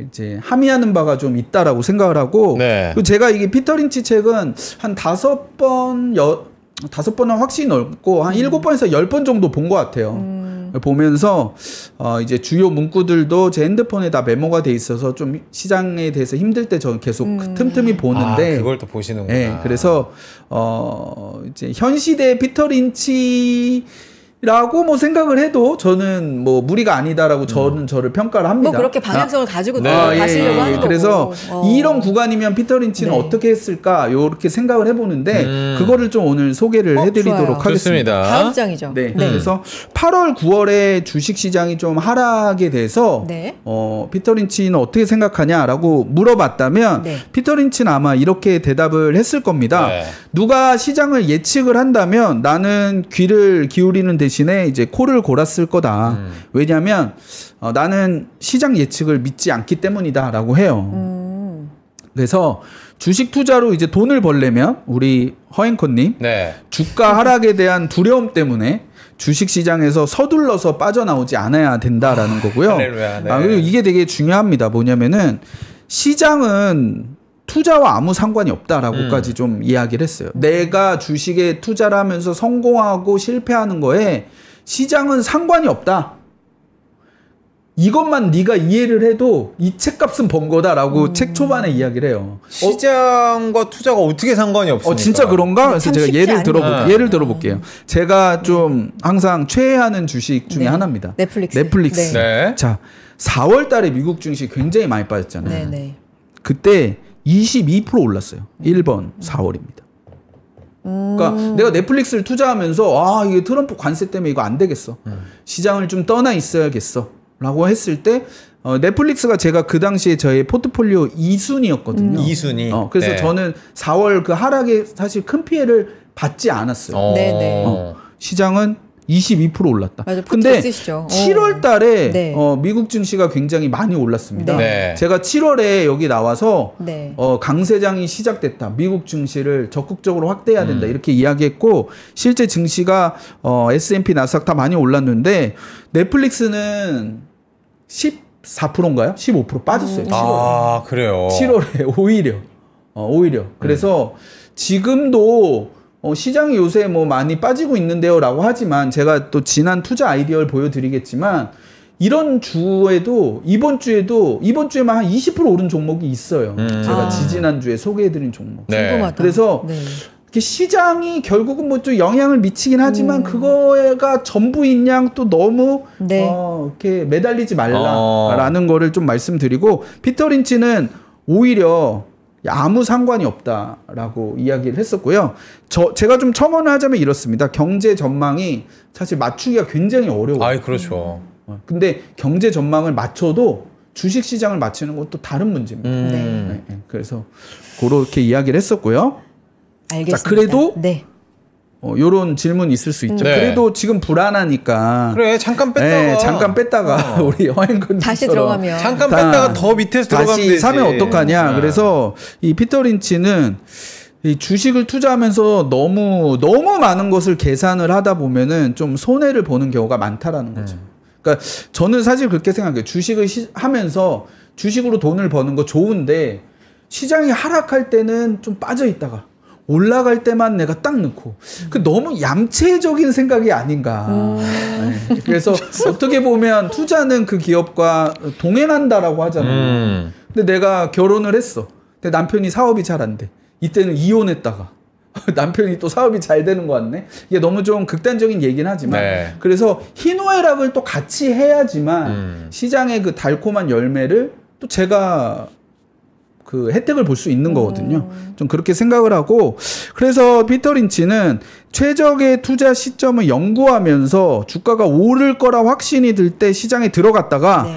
Speaker 3: 이제 함의하는 바가 좀 있다라고 생각을 하고 그리고 제가 이게 피터 린치 책은 한 5번은 확실히 넓고 한 7번에서 10번 정도 본 것 같아요. 보면서 이제 주요 문구들도 제 핸드폰에 다 메모가 돼 있어서 좀 시장에 대해서 힘들 때 저는 계속 틈틈이 보는데
Speaker 1: 그걸 또 보시는구나.
Speaker 3: 그래서 이제 현 시대의 피터 린치 라고 뭐 생각을 해도 저는 뭐 무리가 아니다라고 저는 저를 평가를 합니다.
Speaker 2: 뭐 그렇게 방향성을 가지고 가시려고 하는 거고.
Speaker 3: 그래서 이런 구간이면 피터 린치는 어떻게 했을까 이렇게 생각을 해보는데 그거를 좀 오늘 소개를 해드리도록
Speaker 2: 좋아요.
Speaker 3: 하겠습니다.
Speaker 1: 좋습니다.
Speaker 2: 다음 장이죠.
Speaker 3: 그래서 8월 9월에 주식시장이 좀 하락에 대해서 피터 린치는 어떻게 생각하냐라고 물어봤다면 피터 린치는 아마 이렇게 대답을 했을 겁니다. 누가 시장을 예측을 한다면 나는 귀를 기울이는 대신에 이제 코를 골았을 거다. 왜냐하면 나는 시장 예측을 믿지 않기 때문이다라고 해요. 그래서 주식 투자로 이제 돈을 벌려면 우리 허앵커님 주가 하락에 대한 두려움 때문에 주식 시장에서 서둘러서 빠져나오지 않아야 된다라는 거고요. 그리고 이게 되게 중요합니다. 뭐냐면은 시장은 투자와 아무 상관이 없다라고까지 좀 이야기를 했어요. 내가 주식에 투자를 하면서 성공하고 실패하는 거에 시장은 상관이 없다. 이것만 네가 이해를 해도 이 책값은 번 거다라고 책 초반에 이야기를 해요.
Speaker 1: 시장과 투자가 어떻게 상관이 없습니까?
Speaker 3: 진짜 그런가? 그래서 제가 예를 들어볼게요. 제가 좀 항상 최애하는 주식 중에 하나입니다. 넷플릭스.
Speaker 1: 네.
Speaker 3: 자, 4월 달에 미국 증시 굉장히 많이 빠졌잖아요.
Speaker 2: 네.
Speaker 3: 그때 22% 올랐어요. 1번 4월입니다. 그러니까 내가 넷플릭스를 투자하면서 이게 트럼프 관세 때문에 이거 안 되겠어. 시장을 좀 떠나 있어야겠어. 라고 했을 때 넷플릭스가 제가 그 당시에 저의 포트폴리오 2순위였거든요.
Speaker 1: 2순위.
Speaker 3: 그래서 저는 4월 그 하락에 사실 큰 피해를 받지 않았어요.
Speaker 2: 네네.
Speaker 3: 시장은 22% 올랐다.
Speaker 2: 맞아,
Speaker 3: 근데
Speaker 2: 쓰시죠.
Speaker 3: 7월 달에
Speaker 2: 네.
Speaker 3: 미국 증시가 굉장히 많이 올랐습니다.
Speaker 1: 네.
Speaker 3: 제가 7월에 여기 나와서
Speaker 2: 네.
Speaker 3: 강세장이 시작됐다. 미국 증시를 적극적으로 확대해야 된다. 이렇게 이야기했고 실제 증시가 S&P 나스닥 다 많이 올랐는데 넷플릭스는 14%인가요? 15% 빠졌어요. 7월에.
Speaker 1: 아, 그래요.
Speaker 3: 7월에 오히려. 그래서 지금도 시장이 요새 뭐 많이 빠지고 있는데요 라고 하지만 제가 또 지난 투자 아이디어를 보여드리겠지만 이런 주에도 이번 주에만 한 20% 오른 종목이 있어요. 제가 지지난주에 소개해드린 종목.
Speaker 1: 네.
Speaker 2: 궁금하다.
Speaker 3: 그래서 시장이 결국은 뭐 좀 영향을 미치긴 하지만 그거가 전부인 양 또 너무 이렇게 매달리지 말라라는 거를 좀 말씀드리고 피터 린치는 오히려 아무 상관이 없다라고 이야기를 했었고요. 제가 좀 첨언을 하자면 이렇습니다. 경제 전망이 사실 맞추기가 굉장히 어려워요.
Speaker 1: 그렇죠.
Speaker 3: 근데 경제 전망을 맞춰도 주식 시장을 맞추는 건 또 다른 문제입니다. 네. 그래서 그렇게 이야기를 했었고요.
Speaker 2: 알겠습니다.
Speaker 3: 자, 그래도
Speaker 2: 네.
Speaker 3: 요런 질문이 있을 수 있죠.
Speaker 1: 네.
Speaker 3: 그래도 지금 불안하니까.
Speaker 1: 그래, 잠깐 뺐다가
Speaker 3: 우리 허행건
Speaker 2: 다시 들어가면.
Speaker 1: 잠깐 뺐다가 더 밑에서 들어가면
Speaker 3: 다시
Speaker 1: 되지.
Speaker 3: 사면 어떡하냐. 그래서 이 피터 린치는 이 주식을 투자하면서 너무 많은 것을 계산을 하다 보면은 좀 손해를 보는 경우가 많다라는 거죠. 그러니까 저는 사실 그렇게 생각해요. 주식을 하면서 주식으로 돈을 버는 거 좋은데 시장이 하락할 때는 좀 빠져 있다가 올라갈 때만 내가 딱 넣고 그 너무 얌체적인 생각이 아닌가. 네. 그래서 어떻게 보면 투자는 그 기업과 동행한다라고 하잖아요. 근데 내가 결혼을 했어. 근데 남편이 사업이 잘 안 돼. 이때는 이혼했다가 남편이 또 사업이 잘 되는 것 같네. 이게 너무 좀 극단적인 얘기는 하지만 그래서 희노애락을 또 같이 해야지만 시장의 그 달콤한 열매를 또 제가 그 혜택을 볼 수 있는 거거든요. 좀 그렇게 생각을 하고 그래서 피터 린치는 최적의 투자 시점을 연구하면서 주가가 오를 거라 확신이 들 때 시장에 들어갔다가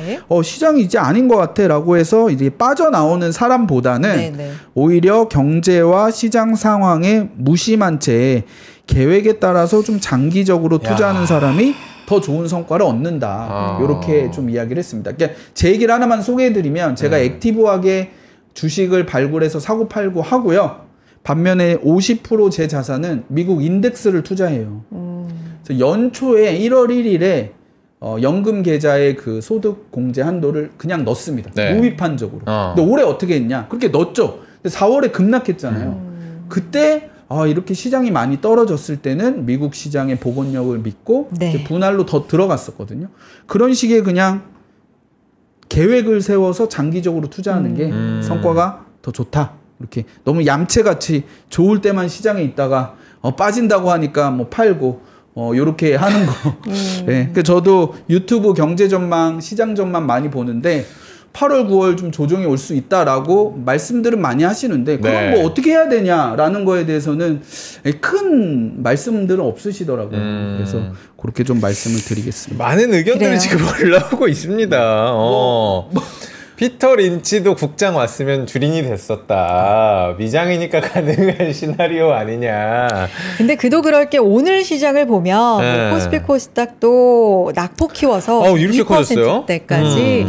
Speaker 3: 시장이 이제 아닌 것 같아라고 해서 이제 빠져나오는 사람보다는 오히려 경제와 시장 상황에 무심한 채 계획에 따라서 좀 장기적으로 투자하는 사람이 더 좋은 성과를 얻는다. 이렇게 좀 이야기를 했습니다. 그러니까 제 얘기를 하나만 소개해드리면 제가 액티브하게 주식을 발굴해서 사고 팔고 하고요. 반면에 50% 제 자산은 미국 인덱스를 투자해요. 그래서 연초에 1월 1일에 연금 계좌의 그 소득 공제 한도를 그냥 넣습니다. 무비판적으로. 근데 올해 어떻게 했냐? 그렇게 넣었죠. 근데 4월에 급락했잖아요. 그때 이렇게 시장이 많이 떨어졌을 때는 미국 시장의 복원력을 믿고 이제 분할로 더 들어갔었거든요. 그런 식의 그냥 계획을 세워서 장기적으로 투자하는 게 성과가 더 좋다. 이렇게 너무 얌체같이 좋을 때만 시장에 있다가 빠진다고 하니까 뭐 팔고 요렇게 하는 거. 네. 그러니까 저도 유튜브 경제 전망, 시장 전망 많이 보는데 8월, 9월 좀 조정이 올 수 있다라고 말씀들은 많이 하시는데 그건 뭐 어떻게 해야 되냐라는 거에 대해서는 큰 말씀들은 없으시더라고요. 그래서 그렇게 좀 말씀을 드리겠습니다.
Speaker 1: 많은 의견들이 지금 올라오고 있습니다. 피터 린치도 국장 왔으면 주린이 됐었다. 미장이니까 가능한 시나리오 아니냐.
Speaker 2: 근데 그도 그럴 게 오늘 시장을 보면 코스피 코스닥도 낙폭 키워서
Speaker 1: 이렇게 커졌어요?
Speaker 2: 대까지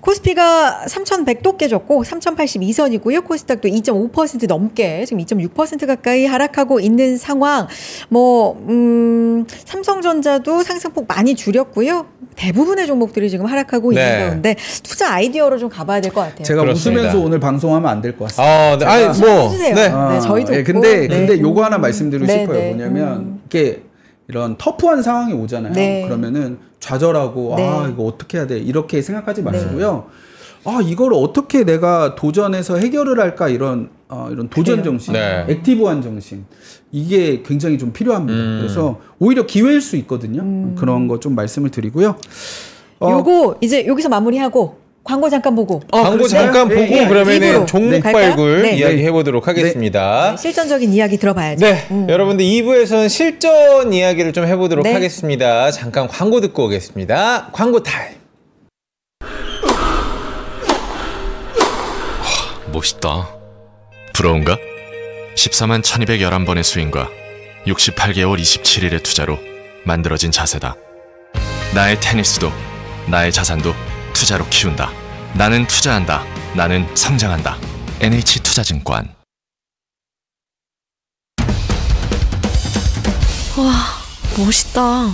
Speaker 2: 코스피가 3,100도 깨졌고 3,082선이고요. 코스닥도 2.5% 넘게 지금 2.6% 가까이 하락하고 있는 상황. 삼성전자도 상승폭 많이 줄였고요. 대부분의 종목들이 지금 하락하고 있는 가운데 투자 아이디어로 좀 가봐야 될 것 같아요.
Speaker 3: 제가 웃으면서 오늘 방송하면 안 될 것 같습니다.
Speaker 2: 해주세요. 저희도.
Speaker 3: 근데 요거 하나 말씀드리고 싶어요. 뭐냐면 이게 이런 터프한 상황이 오잖아요.
Speaker 2: 네.
Speaker 3: 그러면은 좌절하고
Speaker 2: 네.
Speaker 3: 아 이거 어떻게 해야 돼 이렇게 생각하지 마시고요. 아 이걸 어떻게 내가 도전해서 해결을 할까 이런 도전 정신,
Speaker 1: 네.
Speaker 3: 액티브한 정신 이게 굉장히 좀 필요합니다. 그래서 오히려 기회일 수 있거든요. 그런 거 좀 말씀을 드리고요.
Speaker 2: 요거 이제 여기서 마무리하고 광고 잠깐 보고.
Speaker 1: 광고 잠깐 보고 그러면은
Speaker 2: 입으로.
Speaker 1: 종목
Speaker 2: 갈까요?
Speaker 1: 발굴
Speaker 2: 네.
Speaker 1: 이야기 해보도록 하겠습니다.
Speaker 2: 네, 실전적인 이야기 들어봐야죠.
Speaker 1: 네, 여러분들 2부에서는 실전 이야기를 좀 해보도록 하겠습니다. 잠깐 광고 듣고 오겠습니다. 광고 타임.
Speaker 4: 멋있다. 부러운가? 14만 1211번의 스윙과 68개월 27일의 투자로 만들어진 자세다. 나의 테니스도 나의 자산도 투자로 키운다. 나는 투자한다. 나는 성장한다. NH투자증권.
Speaker 5: 와, 멋있다.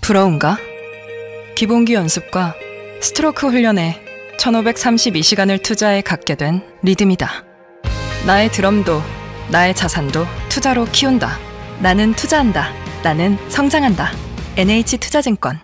Speaker 5: 부러운가? 기본기 연습과 스트로크 훈련에 1532시간을 투자해 갖게 된 리듬이다. 나의 드럼도 나의 자산도 투자로 키운다. 나는 투자한다. 나는 성장한다. NH투자증권.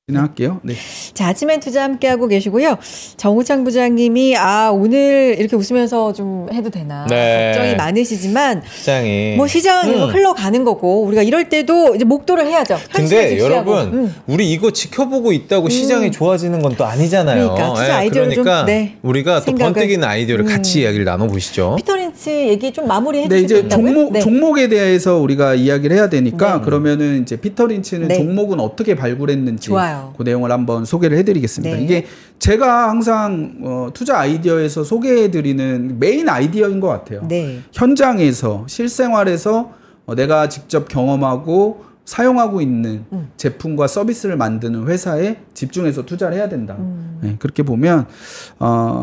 Speaker 3: 진행할게요. 네.
Speaker 2: 자, 아침엔 투자 함께하고 계시고요. 정우창 부장님이 오늘 이렇게 웃으면서 좀 해도 되나 걱정이 많으시지만
Speaker 1: 시장이
Speaker 2: 뭐 시장은 이거 흘러가는 거고 우리가 이럴 때도 이제 목도를 해야죠.
Speaker 1: 근데 여러분 우리 이거 지켜보고 있다고 시장이 좋아지는 건 또 아니잖아요.
Speaker 2: 그러니까 투자 아이디어를
Speaker 1: 그러니까
Speaker 2: 좀
Speaker 1: 우리가 또
Speaker 2: 생각을.
Speaker 1: 번뜩이는 아이디어를 같이 이야기를 나눠보시죠.
Speaker 2: 피터 린치 얘기 좀 마무리해
Speaker 3: 네,
Speaker 2: 주실 수
Speaker 3: 이제
Speaker 2: 있다고요?
Speaker 3: 종목에 대해서 우리가 이야기를 해야 되니까 그러면은 이제 피터 린치는 종목은 어떻게 발굴했는지
Speaker 2: 좋아요.
Speaker 3: 그 내용을 한번 소개를 해드리겠습니다.
Speaker 2: 네.
Speaker 3: 이게 제가 항상 투자 아이디어에서 소개해드리는 메인 아이디어인 것 같아요.
Speaker 2: 네.
Speaker 3: 현장에서 실생활에서 내가 직접 경험하고 사용하고 있는 제품과 서비스를 만드는 회사에 집중해서 투자를 해야 된다. 네, 그렇게 보면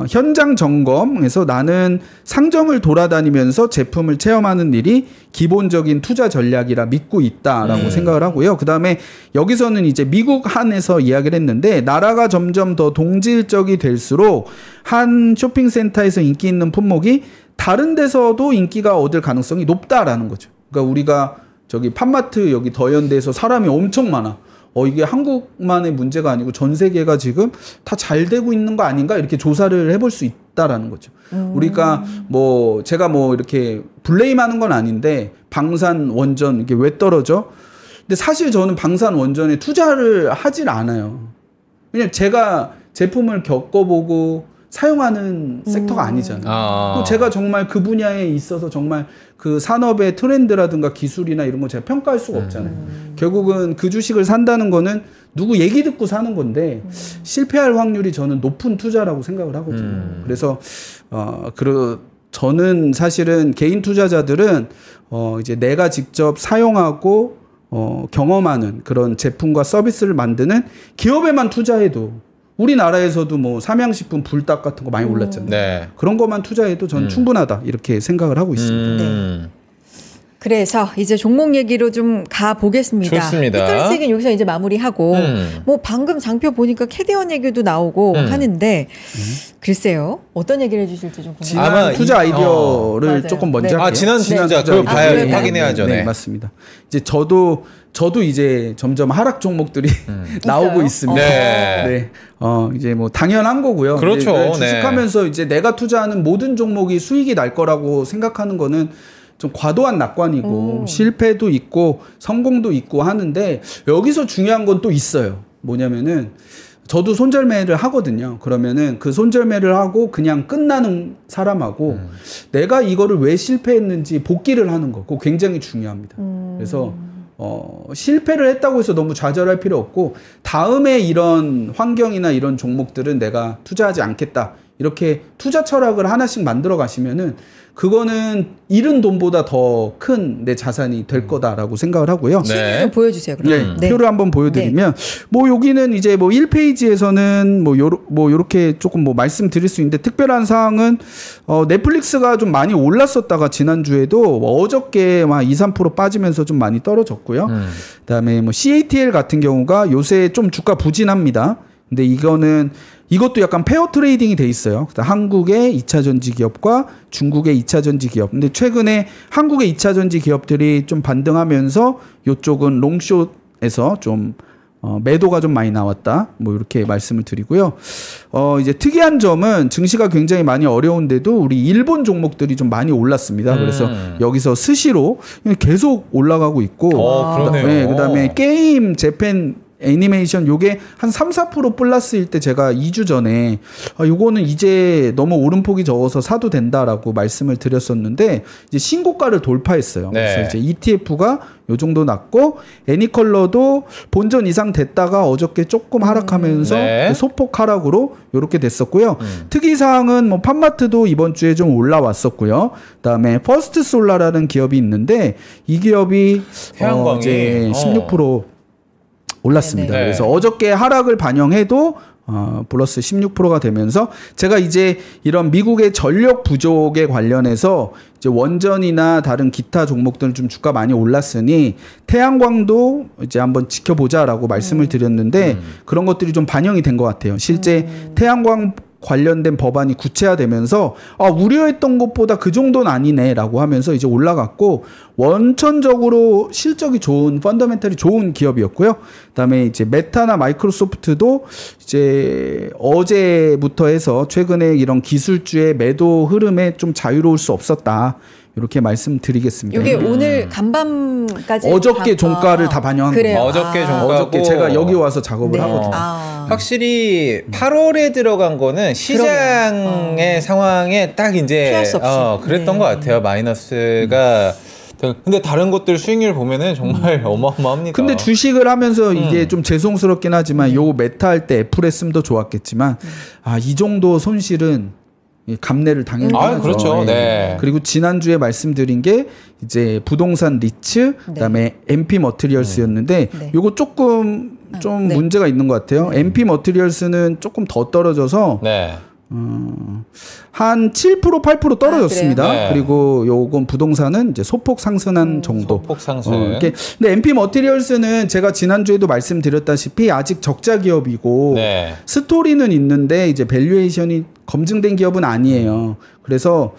Speaker 3: 현장 점검에서 나는 상점을 돌아다니면서 제품을 체험하는 일이 기본적인 투자 전략이라 믿고 있다라고 생각을 하고요. 그다음에 여기서는 이제 미국 한에서 이야기를 했는데 나라가 점점 더 동질적이 될수록 한 쇼핑센터에서 인기 있는 품목이 다른 데서도 인기가 얻을 가능성이 높다라는 거죠. 그러니까 우리가 저기 팜마트 여기 더현대에서 사람이 엄청 많아. 이게 한국만의 문제가 아니고 전 세계가 지금 다 잘 되고 있는 거 아닌가 이렇게 조사를 해볼 수 있다라는 거죠. 우리가 뭐 제가 뭐 이렇게 블레임하는 건 아닌데 방산 원전 이게 왜 떨어져? 근데 사실 저는 방산 원전에 투자를 하질 않아요. 왜냐면 제가 제품을 겪어보고 사용하는 섹터가 아니잖아요. 또 제가 정말 그 분야에 있어서 정말 그 산업의 트렌드라든가 기술이나 이런 거 제가 평가할 수가 없잖아요. 결국은 그 주식을 산다는 거는 누구 얘기 듣고 사는 건데 실패할 확률이 저는 높은 투자라고 생각을 하거든요. 그래서 저는 사실은 개인 투자자들은 이제 내가 직접 사용하고 경험하는 그런 제품과 서비스를 만드는 기업에만 투자해도 우리나라에서도 뭐 삼양식품 불닭 같은 거 많이 올랐잖아요.
Speaker 1: 네.
Speaker 3: 그런 것만 투자해도 전 충분하다 이렇게 생각을 하고 있습니다.
Speaker 2: 네. 그래서 이제 종목 얘기로 좀 가보겠습니다.
Speaker 1: 좋습니다.
Speaker 2: 피터 린치 얘기는 여기서 이제 마무리하고 뭐 방금 장표 보니까 캐디언 얘기도 나오고 하는데 글쎄요. 어떤 얘기를 해주실지 좀 궁금해요.
Speaker 3: 지난 투자 아이디어를 조금 먼저 할게요.
Speaker 1: 지난 투자 그걸 봐야 확인해야죠.
Speaker 3: 네, 맞습니다. 이제 저도 이제 점점 하락 종목들이 나오고 있습니다.
Speaker 1: 네.
Speaker 3: 이제 뭐 당연한 거고요.
Speaker 1: 그렇죠.
Speaker 3: 주식하면서 이제 내가 투자하는 모든 종목이 수익이 날 거라고 생각하는 거는 좀 과도한 낙관이고 실패도 있고 성공도 있고 하는데 여기서 중요한 건 또 있어요. 뭐냐면은 저도 손절매를 하거든요. 그러면은 그 손절매를 하고 그냥 끝나는 사람하고 내가 이거를 왜 실패했는지 복기를 하는 거. 그거 굉장히 중요합니다. 그래서 실패를 했다고 해서 너무 좌절할 필요 없고 다음에 이런 환경이나 이런 종목들은 내가 투자하지 않겠다. 이렇게 투자 철학을 하나씩 만들어 가시면은 그거는 잃은 돈보다 더 큰 내 자산이 될 거다라고 생각을 하고요.
Speaker 2: 네. 좀 보여주세요. 그럼.
Speaker 3: 네. 표를 한번 보여드리면 뭐 여기는 이제 뭐 1페이지에서는 뭐 요렇게 조금 뭐 말씀드릴 수 있는데 특별한 사항은 넷플릭스가 좀 많이 올랐었다가 지난주에도 뭐 어저께 막 2-3% 빠지면서 좀 많이 떨어졌고요. 그다음에 뭐 CATL 같은 경우가 요새 좀 주가 부진합니다. 근데 이거는 이것도 약간 페어 트레이딩이 돼 있어요. 한국의 2차 전지 기업과 중국의 2차 전지 기업. 근데 최근에 한국의 2차 전지 기업들이 좀 반등하면서 이쪽은 롱숏에서 좀 매도가 좀 많이 나왔다. 뭐 이렇게 말씀을 드리고요. 이제 특이한 점은 증시가 굉장히 많이 어려운데도 우리 일본 종목들이 좀 많이 올랐습니다. 그래서 여기서 스시로 계속 올라가고 있고,
Speaker 1: 그러네요.
Speaker 3: 네, 그다음에 게임 재팬 애니메이션 요게 한 3-4% 플러스일 때 제가 2주 전에 요거는 이제 너무 오름폭이 적어서 사도 된다라고 말씀을 드렸었는데 이제 신고가를 돌파했어요.
Speaker 1: 네.
Speaker 3: 그래서 이제 ETF가 요 정도 났고 애니컬러도 본전 이상 됐다가 어저께 조금 하락하면서
Speaker 1: 네.
Speaker 3: 소폭 하락으로 요렇게 됐었고요. 특이 사항은 뭐 팜마트도 이번 주에 좀 올라왔었고요. 그다음에 퍼스트솔라라는 기업이 있는데 이 기업이
Speaker 1: 태양광이
Speaker 3: 이제 16% 올랐습니다.
Speaker 2: 네네.
Speaker 3: 그래서 어저께 하락을 반영해도 플러스 16%가 되면서 제가 이제 이런 미국의 전력 부족에 관련해서 이제 원전이나 다른 기타 종목들은 좀 주가 많이 올랐으니 태양광도 이제 한번 지켜보자라고 말씀을 드렸는데 그런 것들이 좀 반영이 된 것 같아요. 실제 태양광 관련된 법안이 구체화되면서 우려했던 것보다 그 정도는 아니네라고 하면서 이제 올라갔고 원천적으로 실적이 좋은 펀더멘털이 좋은 기업이었고요. 그다음에 이제 메타나 마이크로소프트도 이제 어제부터 해서 최근에 이런 기술주의 매도 흐름에 좀 자유로울 수 없었다. 이렇게 말씀드리겠습니다.
Speaker 2: 이게 오늘 간밤까지
Speaker 3: 어저께 종가를 다 반영한
Speaker 2: 그래요.
Speaker 3: 거예요.
Speaker 1: 어저께 종가고
Speaker 3: 어저께 제가 여기 와서 작업을
Speaker 2: 네.
Speaker 3: 하거든요.
Speaker 1: 확실히 8월에 들어간 거는 시장의 상황에 딱 이제
Speaker 2: 피할 수 없이.
Speaker 1: 그랬던
Speaker 2: 네.
Speaker 1: 것 같아요. 마이너스가. 근데 다른 것들 수익률 보면은 정말 어마어마합니다.
Speaker 3: 근데 주식을 하면서 이게 좀 죄송스럽긴 하지만 요 메타 할 때 애플 했으면 좋았겠지만 이 정도 손실은 감내를 당연히 하죠.
Speaker 1: 그렇죠. 네.
Speaker 3: 그리고 지난주에 말씀드린 게 이제 부동산 리츠 그다음에 MP 머티리얼스였는데
Speaker 2: 네.
Speaker 3: 요거 조금 좀
Speaker 2: 네.
Speaker 3: 문제가 있는 것 같아요. MP 머티리얼스는 조금 더 떨어져서
Speaker 1: 네.
Speaker 3: 한 7% 8% 떨어졌습니다.
Speaker 1: 그래요? 네.
Speaker 3: 그리고 요건 부동산은 이제 소폭 상승한 정도.
Speaker 1: 소폭 상승.
Speaker 3: 근데 MP 머티리얼스는 제가 지난주에도 말씀드렸다시피 아직 적자 기업이고
Speaker 1: 네.
Speaker 3: 스토리는 있는데 이제 밸류에이션이 검증된 기업은 아니에요. 그래서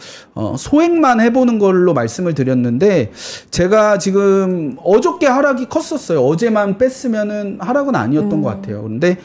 Speaker 3: 소액만 해보는 걸로 말씀을 드렸는데 제가 지금 어저께 하락이 컸었어요. 어제만 뺐으면은 하락은 아니었던 것 같아요. 그런데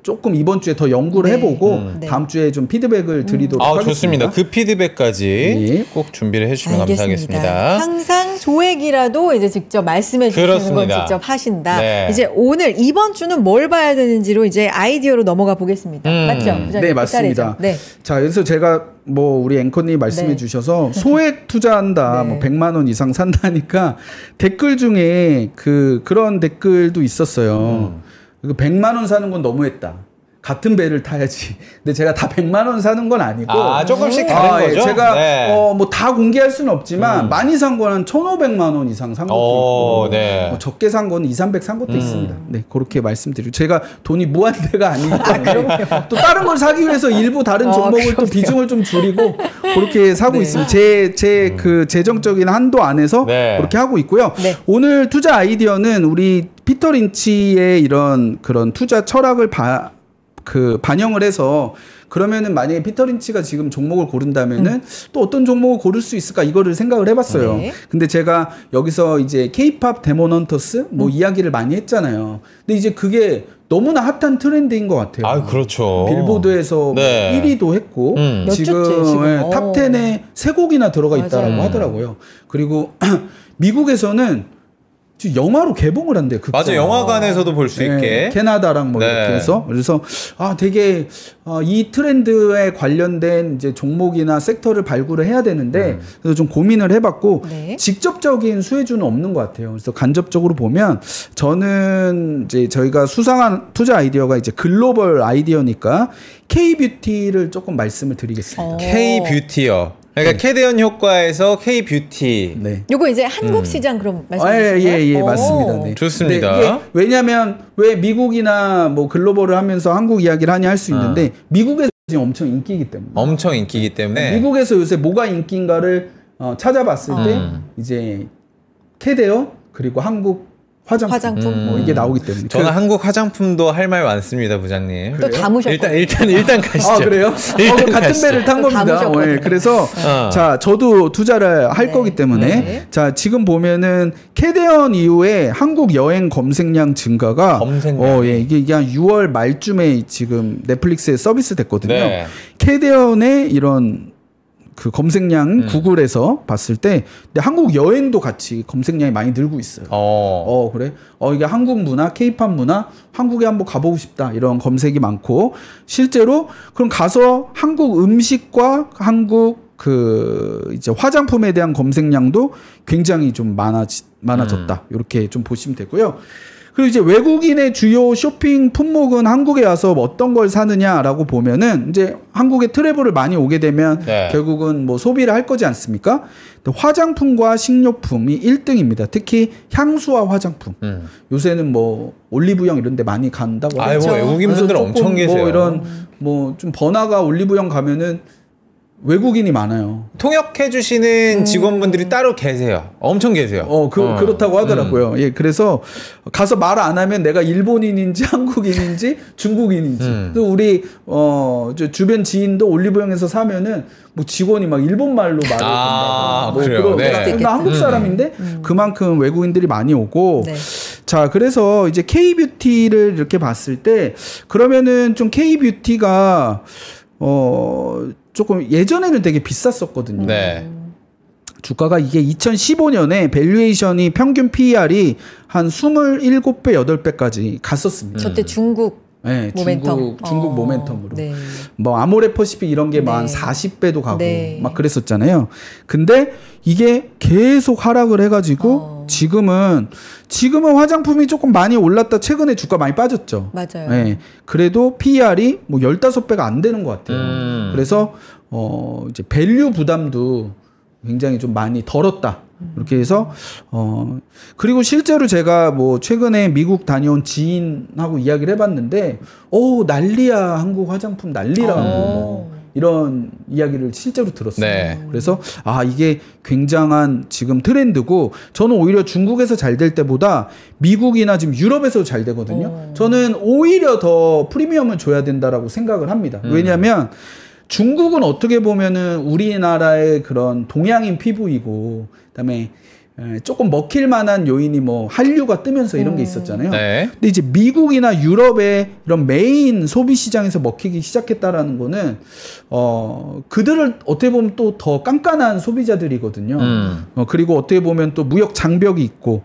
Speaker 3: 조금 이번 주에 더 연구를
Speaker 2: 네.
Speaker 3: 해보고
Speaker 2: 네.
Speaker 3: 다음 주에 좀 피드백을 드리도록 하겠습니다.
Speaker 1: 좋습니다. 그 피드백까지
Speaker 3: 네.
Speaker 1: 꼭 준비를 해주시면
Speaker 2: 알겠습니다.
Speaker 1: 감사하겠습니다.
Speaker 2: 항상 소액이라도 이제 직접 말씀해 주시는
Speaker 1: 그렇습니다.
Speaker 2: 건 직접 하신다.
Speaker 1: 네.
Speaker 2: 이제 오늘 이번 주는 뭘 봐야 되는지로 이제 아이디어로 넘어가 보겠습니다. 맞죠? 부장님?
Speaker 3: 네, 맞습니다.
Speaker 2: 네.
Speaker 3: 자, 그래서 제가 뭐 우리 앵커님 말씀해
Speaker 2: 네.
Speaker 3: 주셔서 소액 투자한다,
Speaker 2: 네.
Speaker 3: 뭐 100만 원 이상 산다니까 댓글 중에 그런 댓글도 있었어요. 100만 원 사는 건 너무했다. 같은 배를 타야지. 근데 제가 다 100만 원 사는 건 아니고
Speaker 1: 조금씩 다른 거죠?
Speaker 3: 제가
Speaker 1: 네.
Speaker 3: 뭐 다 공개할 수는 없지만 많이 산 거는 1,500만 원 이상 산 것도 있고
Speaker 1: 네.
Speaker 3: 뭐 적게 산 거는 200-300 산 것도 있습니다. 네, 그렇게 말씀드리고 제가 돈이 무한대가 아니기 때문에 또 다른 걸 사기 위해서 일부 다른 종목을 또 비중을 좀 줄이고 그렇게 사고 있습니다. 제 그 재정적인 한도 안에서
Speaker 1: 네.
Speaker 3: 그렇게 하고 있고요.
Speaker 2: 네.
Speaker 3: 오늘 투자 아이디어는 우리 피터 린치의 이런 그런 투자 철학을 반영을 해서 그러면은 만약에 피터 린치가 지금 종목을 고른다면은 또 어떤 종목을 고를 수 있을까 이거를 생각을 해봤어요.
Speaker 2: 네.
Speaker 3: 근데 제가 여기서 이제 K-팝 데몬 헌터스 뭐 이야기를 많이 했잖아요. 근데 이제 그게 너무나 핫한 트렌드인 것 같아요.
Speaker 1: 그렇죠.
Speaker 3: 빌보드에서
Speaker 1: 네.
Speaker 3: 1위도 했고
Speaker 2: 몇 주째 지금?
Speaker 3: 탑 10에 3곡이나 들어가 있다라고
Speaker 2: 맞아요.
Speaker 3: 하더라고요. 그리고 미국에서는 영화로 개봉을 한대요.
Speaker 1: 맞아, 영화관에서도 볼 수 있게.
Speaker 3: 캐나다랑 뭐
Speaker 1: 네.
Speaker 3: 이렇게 해서 그래서 되게 이 트렌드에 관련된 이제 종목이나 섹터를 발굴을 해야 되는데 그래서 좀 고민을 해봤고
Speaker 2: 네.
Speaker 3: 직접적인 수혜주는 없는 것 같아요. 그래서 간접적으로 보면 저는 이제 저희가 수상한 투자 아이디어가 이제 글로벌 아이디어니까 K-뷰티를 조금 말씀을 드리겠습니다.
Speaker 1: K-뷰티요. 그러니까 캐대언 효과에서 K-뷰티.
Speaker 3: 네.
Speaker 2: 요거 이제 한국 시장 그럼 말씀하시는 거예요?
Speaker 3: 예, 맞습니다. 네.
Speaker 1: 좋습니다.
Speaker 3: 근데 이게 왜냐하면 왜 미국이나 뭐 글로벌을 하면서 한국 이야기를 하냐 할 수 있는데 미국에서 지금 엄청 인기이기 때문에
Speaker 1: 엄청 인기이기 때문에.
Speaker 3: 미국에서 요새 뭐가 인기인가를 찾아봤을 때 이제 캐대어 그리고 한국 화장품. 뭐 이게 나오기 때문에.
Speaker 1: 저는 한국 화장품도 할 말 많습니다, 부장님.
Speaker 2: 또 담으셨고.
Speaker 1: 일단 가시죠.
Speaker 3: 아, 그래요? 같은 배를 탄 겁니다. 네, 그래서 자, 저도 투자를 할 거기 때문에 자, 지금 보면은 캐대언 이후에 한국 여행 검색량 증가가 이게 한 6월 말쯤에 지금 넷플릭스에 서비스 됐거든요. 네. 캐대언의 이런 그 검색량 구글에서 봤을 때 근데 한국 여행도 같이 검색량이 많이 늘고 있어요. 그래? 이게 한국 문화, K-팝 문화, 한국에 한번 가보고 싶다 이런 검색이 많고 실제로 그럼 가서 한국 음식과 한국 그 이제 화장품에 대한 검색량도 굉장히 좀 많아졌다 이렇게 좀 보시면 되고요. 그리고 이제 외국인의 주요 쇼핑 품목은 한국에 와서 어떤 걸 사느냐라고 보면은 이제 한국에 트래블을 많이 오게 되면 결국은 뭐 소비를 할 거지 않습니까? 화장품과 식료품이 1등입니다. 특히 향수와 화장품. 요새는 뭐 올리브영 이런 데 많이 간다고 하죠.
Speaker 1: 외국인분들 엄청 계세요.
Speaker 3: 뭐 이런 뭐 좀 번화가 올리브영 가면은 외국인이 많아요.
Speaker 1: 통역해 주시는 직원분들이 따로 계세요. 엄청 계세요.
Speaker 3: 그렇다고 하더라고요. 예, 그래서 가서 말 안 하면 내가 일본인인지 한국인인지 중국인인지. 또 우리 저 주변 지인도 올리브영에서 사면은 뭐 직원이 막 일본 말로 말을 건다고.
Speaker 1: 그래요.
Speaker 3: 나 한국 사람인데 그만큼 외국인들이 많이 오고. 자, 그래서 이제 K-뷰티를 이렇게 봤을 때 그러면은 좀 K-뷰티가 조금 예전에는 되게 비쌌었거든요. 주가가 이게 2015년에 밸류에이션이 평균 PER이 한 27배, 8배까지 갔었습니다.
Speaker 2: 저때 중국 모멘텀.
Speaker 3: 중국 모멘텀으로. 뭐 아모레 퍼시픽 이런 게 막 한 40배도 가고 막 그랬었잖아요. 근데 이게 계속 하락을 해가지고 지금은 화장품이 조금 많이 올랐다 최근에 주가 많이 빠졌죠.
Speaker 2: 맞아요.
Speaker 3: 네. 그래도 PER이 뭐 15배가 안 되는 것 같아요. 그래서 이제 밸류 부담도 굉장히 좀 많이 덜었다. 이렇게 해서 그리고 실제로 제가 뭐 최근에 미국 다녀온 지인하고 이야기를 해봤는데 난리야 한국 화장품 난리라고 뭐 이런 이야기를 실제로 들었어요. 그래서 이게 굉장한 지금 트렌드고 저는 오히려 중국에서 잘 될 때보다 미국이나 지금 유럽에서 잘 되거든요. 저는 오히려 더 프리미엄을 줘야 된다라고 생각을 합니다. 왜냐하면 중국은 어떻게 보면은 우리나라의 그런 동양인 피부이고 그다음에 조금 먹힐 만한 요인이 뭐 한류가 뜨면서 이런 게 있었잖아요. 근데 이제 미국이나 유럽의 이런 메인 소비 시장에서 먹히기 시작했다라는 거는 그들을 어떻게 보면 또 더 깐깐한 소비자들이거든요. 그리고 어떻게 보면 또 무역 장벽이 있고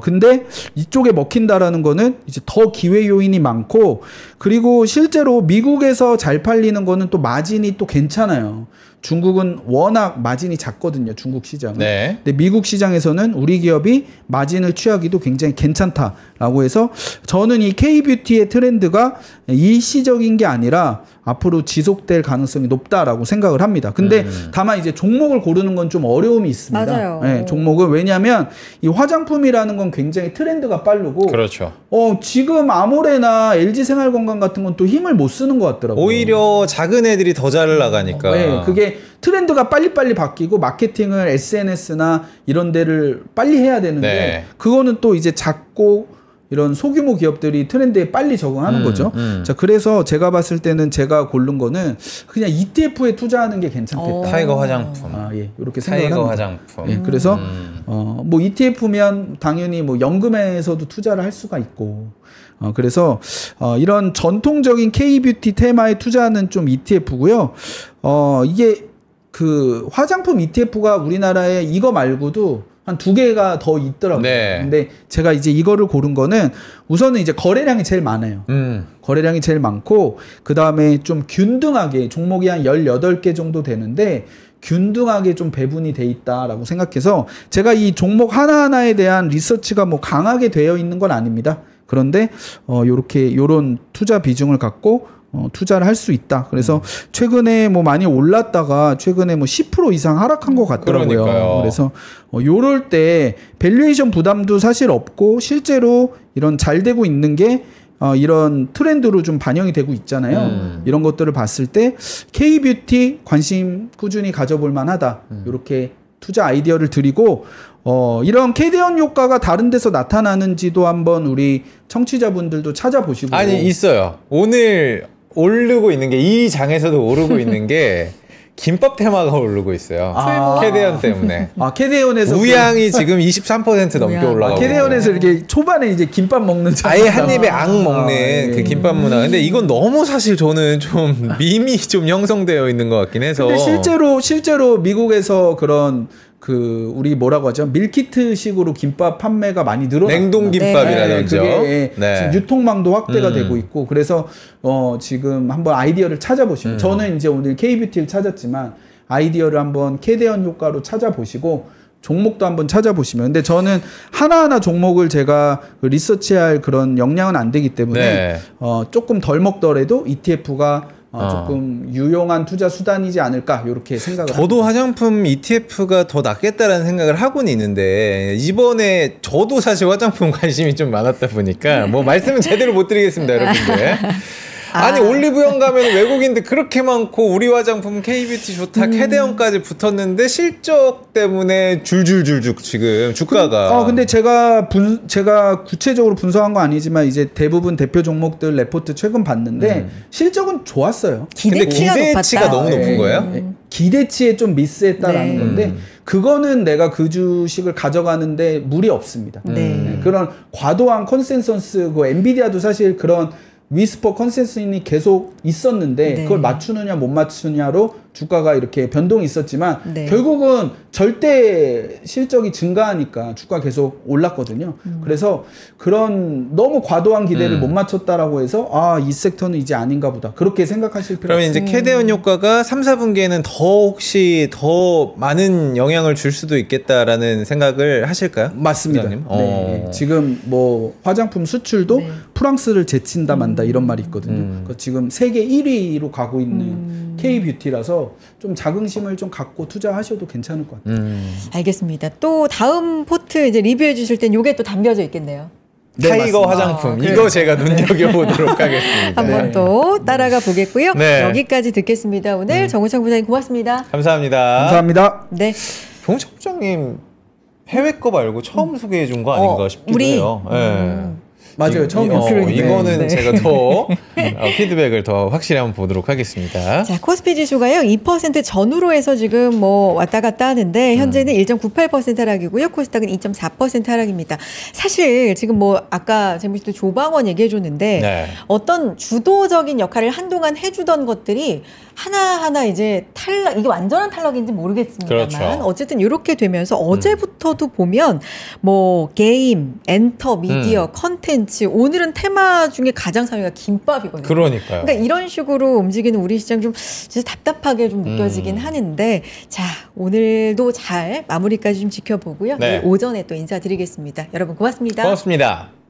Speaker 3: 근데 이쪽에 먹힌다라는 거는 이제 더 기회 요인이 많고 그리고 실제로 미국에서 잘 팔리는 거는 또 마진이 또 괜찮아요. 중국은 워낙 마진이 작거든요. 중국 시장은. 근데 미국 시장에서는 우리 기업이 마진을 취하기도 굉장히 괜찮다라고 해서 저는 이 K-뷰티의 트렌드가 일시적인 게 아니라 앞으로 지속될 가능성이 높다라고 생각을 합니다. 근데 다만 이제 종목을 고르는 건 좀 어려움이 있습니다.
Speaker 2: 맞아요.
Speaker 3: 네, 종목은 왜냐하면 이 화장품이라는 건 굉장히 트렌드가 빠르고
Speaker 1: 그렇죠.
Speaker 3: 지금 아모레나 LG생활건강 같은 건 또 힘을 못 쓰는 것 같더라고요.
Speaker 1: 오히려 작은 애들이 더 잘 나가니까.
Speaker 3: 네, 그게 트렌드가 빨리빨리 바뀌고 마케팅을 SNS나 이런 데를 빨리 해야 되는데 그거는 또 이제 작고 이런 소규모 기업들이 트렌드에 빨리 적응하는 거죠. 자, 그래서 제가 봤을 때는 제가 고른 거는 그냥 ETF에 투자하는 게 괜찮겠다.
Speaker 1: 타이거 화장품.
Speaker 3: 이렇게 생각을 합니다.
Speaker 1: 타이거 화장품.
Speaker 3: 그래서 뭐 ETF면 당연히 뭐 연금에서도 투자를 할 수가 있고. 그래서 이런 전통적인 K-뷰티 테마에 투자하는 좀 ETF고요. 이게 그 화장품 ETF가 우리나라에 이거 말고도 한 2개가 더 있더라고요. 근데 제가 이제 이거를 고른 거는 우선은 이제 거래량이 제일 많아요. 거래량이 제일 많고 그 다음에 좀 균등하게 종목이 한 18개 정도 되는데 균등하게 좀 배분이 돼 있다라고 생각해서 제가 이 종목 하나하나에 대한 리서치가 뭐 강하게 되어 있는 건 아닙니다. 그런데 요런 투자 비중을 갖고 투자를 할 수 있다. 그래서 최근에 뭐 많이 올랐다가 최근에 뭐 10% 이상 하락한 것 같더라고요.
Speaker 1: 그러니까요.
Speaker 3: 그래서 요럴 때 밸류에이션 부담도 사실 없고 실제로 이런 잘 되고 있는 게 이런 트렌드로 좀 반영이 되고 있잖아요. 이런 것들을 봤을 때 K-뷰티 관심 꾸준히 가져볼 만하다. 이렇게 투자 아이디어를 드리고 이런 캐대언 효과가 다른 데서 나타나는지도 한번 우리 청취자분들도 찾아보시고.
Speaker 1: 아니 있어요. 오늘 오르고 있는 게 이 장에서도 오르고 있는 게 김밥 테마가 오르고 있어요. 캐대언 때문에.
Speaker 3: 캐대언에서
Speaker 1: 우양이 지금 23% 넘게 올라가고.
Speaker 3: 캐대언에서 이렇게 초반에 이제 김밥 먹는
Speaker 1: 아예 한 입에 앙 먹는 그 김밥 문화. 근데 이건 너무 사실 저는 좀 밈이 좀 형성되어 있는 것 같긴 해서.
Speaker 3: 근데 실제로 미국에서 그런 우리 뭐라고 하죠? 밀키트식으로 김밥 판매가 많이 늘어났고
Speaker 1: 냉동 김밥이라든지
Speaker 3: 그게 지금 유통망도 확대가 되고 있고 그래서 지금 한번 아이디어를 찾아보시면 저는 이제 오늘 K뷰티를 찾았지만 아이디어를 한번 캐대언 효과로 찾아보시고 종목도 한번 찾아보시면 근데 저는 하나하나 종목을 제가 리서치할 그런 역량은 안 되기 때문에 조금 덜 먹더라도 ETF가 조금 유용한 투자 수단이지 않을까 이렇게 생각을
Speaker 1: 저도
Speaker 3: 합니다.
Speaker 1: 화장품 ETF가 더 낫겠다라는 생각을 하고는 있는데 이번에 저도 사실 화장품 관심이 좀 많았다 보니까 뭐 말씀은 제대로 못 드리겠습니다 여러분들. 아니 올리브영 가면 외국인들 그렇게 많고 우리 화장품 K뷰티 좋다 캐대언까지 붙었는데 실적 때문에 줄줄줄줄 지금 주가가
Speaker 3: 근데 제가 구체적으로 분석한 거 아니지만 이제 대부분 대표 종목들 레포트 최근 봤는데 실적은 좋았어요.
Speaker 1: 근데 기대치가 너무 높은 거예요?
Speaker 3: 기대치에 좀 미스했다라는 건데 그거는 내가 그 주식을 가져가는데 무리 없습니다. 그런 과도한 컨센서스 엔비디아도 사실 그런 위스퍼 컨센서스이 계속 있었는데 그걸 맞추느냐 못 맞추느냐로 주가가 이렇게 변동이 있었지만 결국은 절대 실적이 증가하니까 주가 계속 올랐거든요. 그래서 그런 너무 과도한 기대를 못 맞췄다라고 해서 이 섹터는 이제 아닌가 보다 그렇게 생각하실 필요
Speaker 1: 그러면
Speaker 3: 없습니다.
Speaker 1: 이제 캐대언 효과가 3, 4분기에는 더 혹시 더 많은 영향을 줄 수도 있겠다라는 생각을 하실까요?
Speaker 3: 맞습니다. 네. 지금 뭐 화장품 수출도 프랑스를 제친다 만다 이런 말이 있거든요. 지금 세계 1위로 가고 있는 K뷰티라서 좀 자긍심을 좀 갖고 투자하셔도 괜찮을 것 같아요.
Speaker 2: 알겠습니다. 또 다음 포트 이제 리뷰해 주실 땐 요게 또 담겨져 있겠네요.
Speaker 1: 타이거 화장품 이거 제가 눈여겨보도록 하겠습니다.
Speaker 2: 한번 또 따라가 보겠고요. 여기까지 듣겠습니다. 오늘 정우창 부장님 고맙습니다.
Speaker 1: 감사합니다.
Speaker 3: 감사합니다.
Speaker 2: 네,
Speaker 1: 정우창 부장님 해외 거 말고 처음 소개해 준 거 아닌가 싶기도 해요.
Speaker 3: 맞아요. 처음이었어요.
Speaker 1: 이거는 제가 더 피드백을 더 확실히 한번 보도록 하겠습니다.
Speaker 2: 자, 코스피 지수가요 2% 전후로 해서 지금 뭐 왔다 갔다 하는데 현재는 1.98% 하락이고요. 코스닥은 2.4% 하락입니다. 사실 지금 뭐 아까 재무 씨도 조방원 얘기해 줬는데 어떤 주도적인 역할을 한동안 해주던 것들이 하나하나 이제 탈락, 이게 완전한 탈락인지 모르겠습니다만 어쨌든 이렇게 되면서 어제부터도 보면 뭐 게임, 엔터, 미디어, 컨텐츠 오늘은 테마 중에 가장 상위가 김밥이거든요.
Speaker 1: 그러니까요.
Speaker 2: 그러니까 이런 식으로 움직이는 우리 시장 좀 진짜 답답하게 좀 느껴지긴 하는데 자, 오늘도 잘 마무리까지 좀 지켜보고요. 내일 오전에 또 인사드리겠습니다. 여러분 고맙습니다.
Speaker 1: 고맙습니다.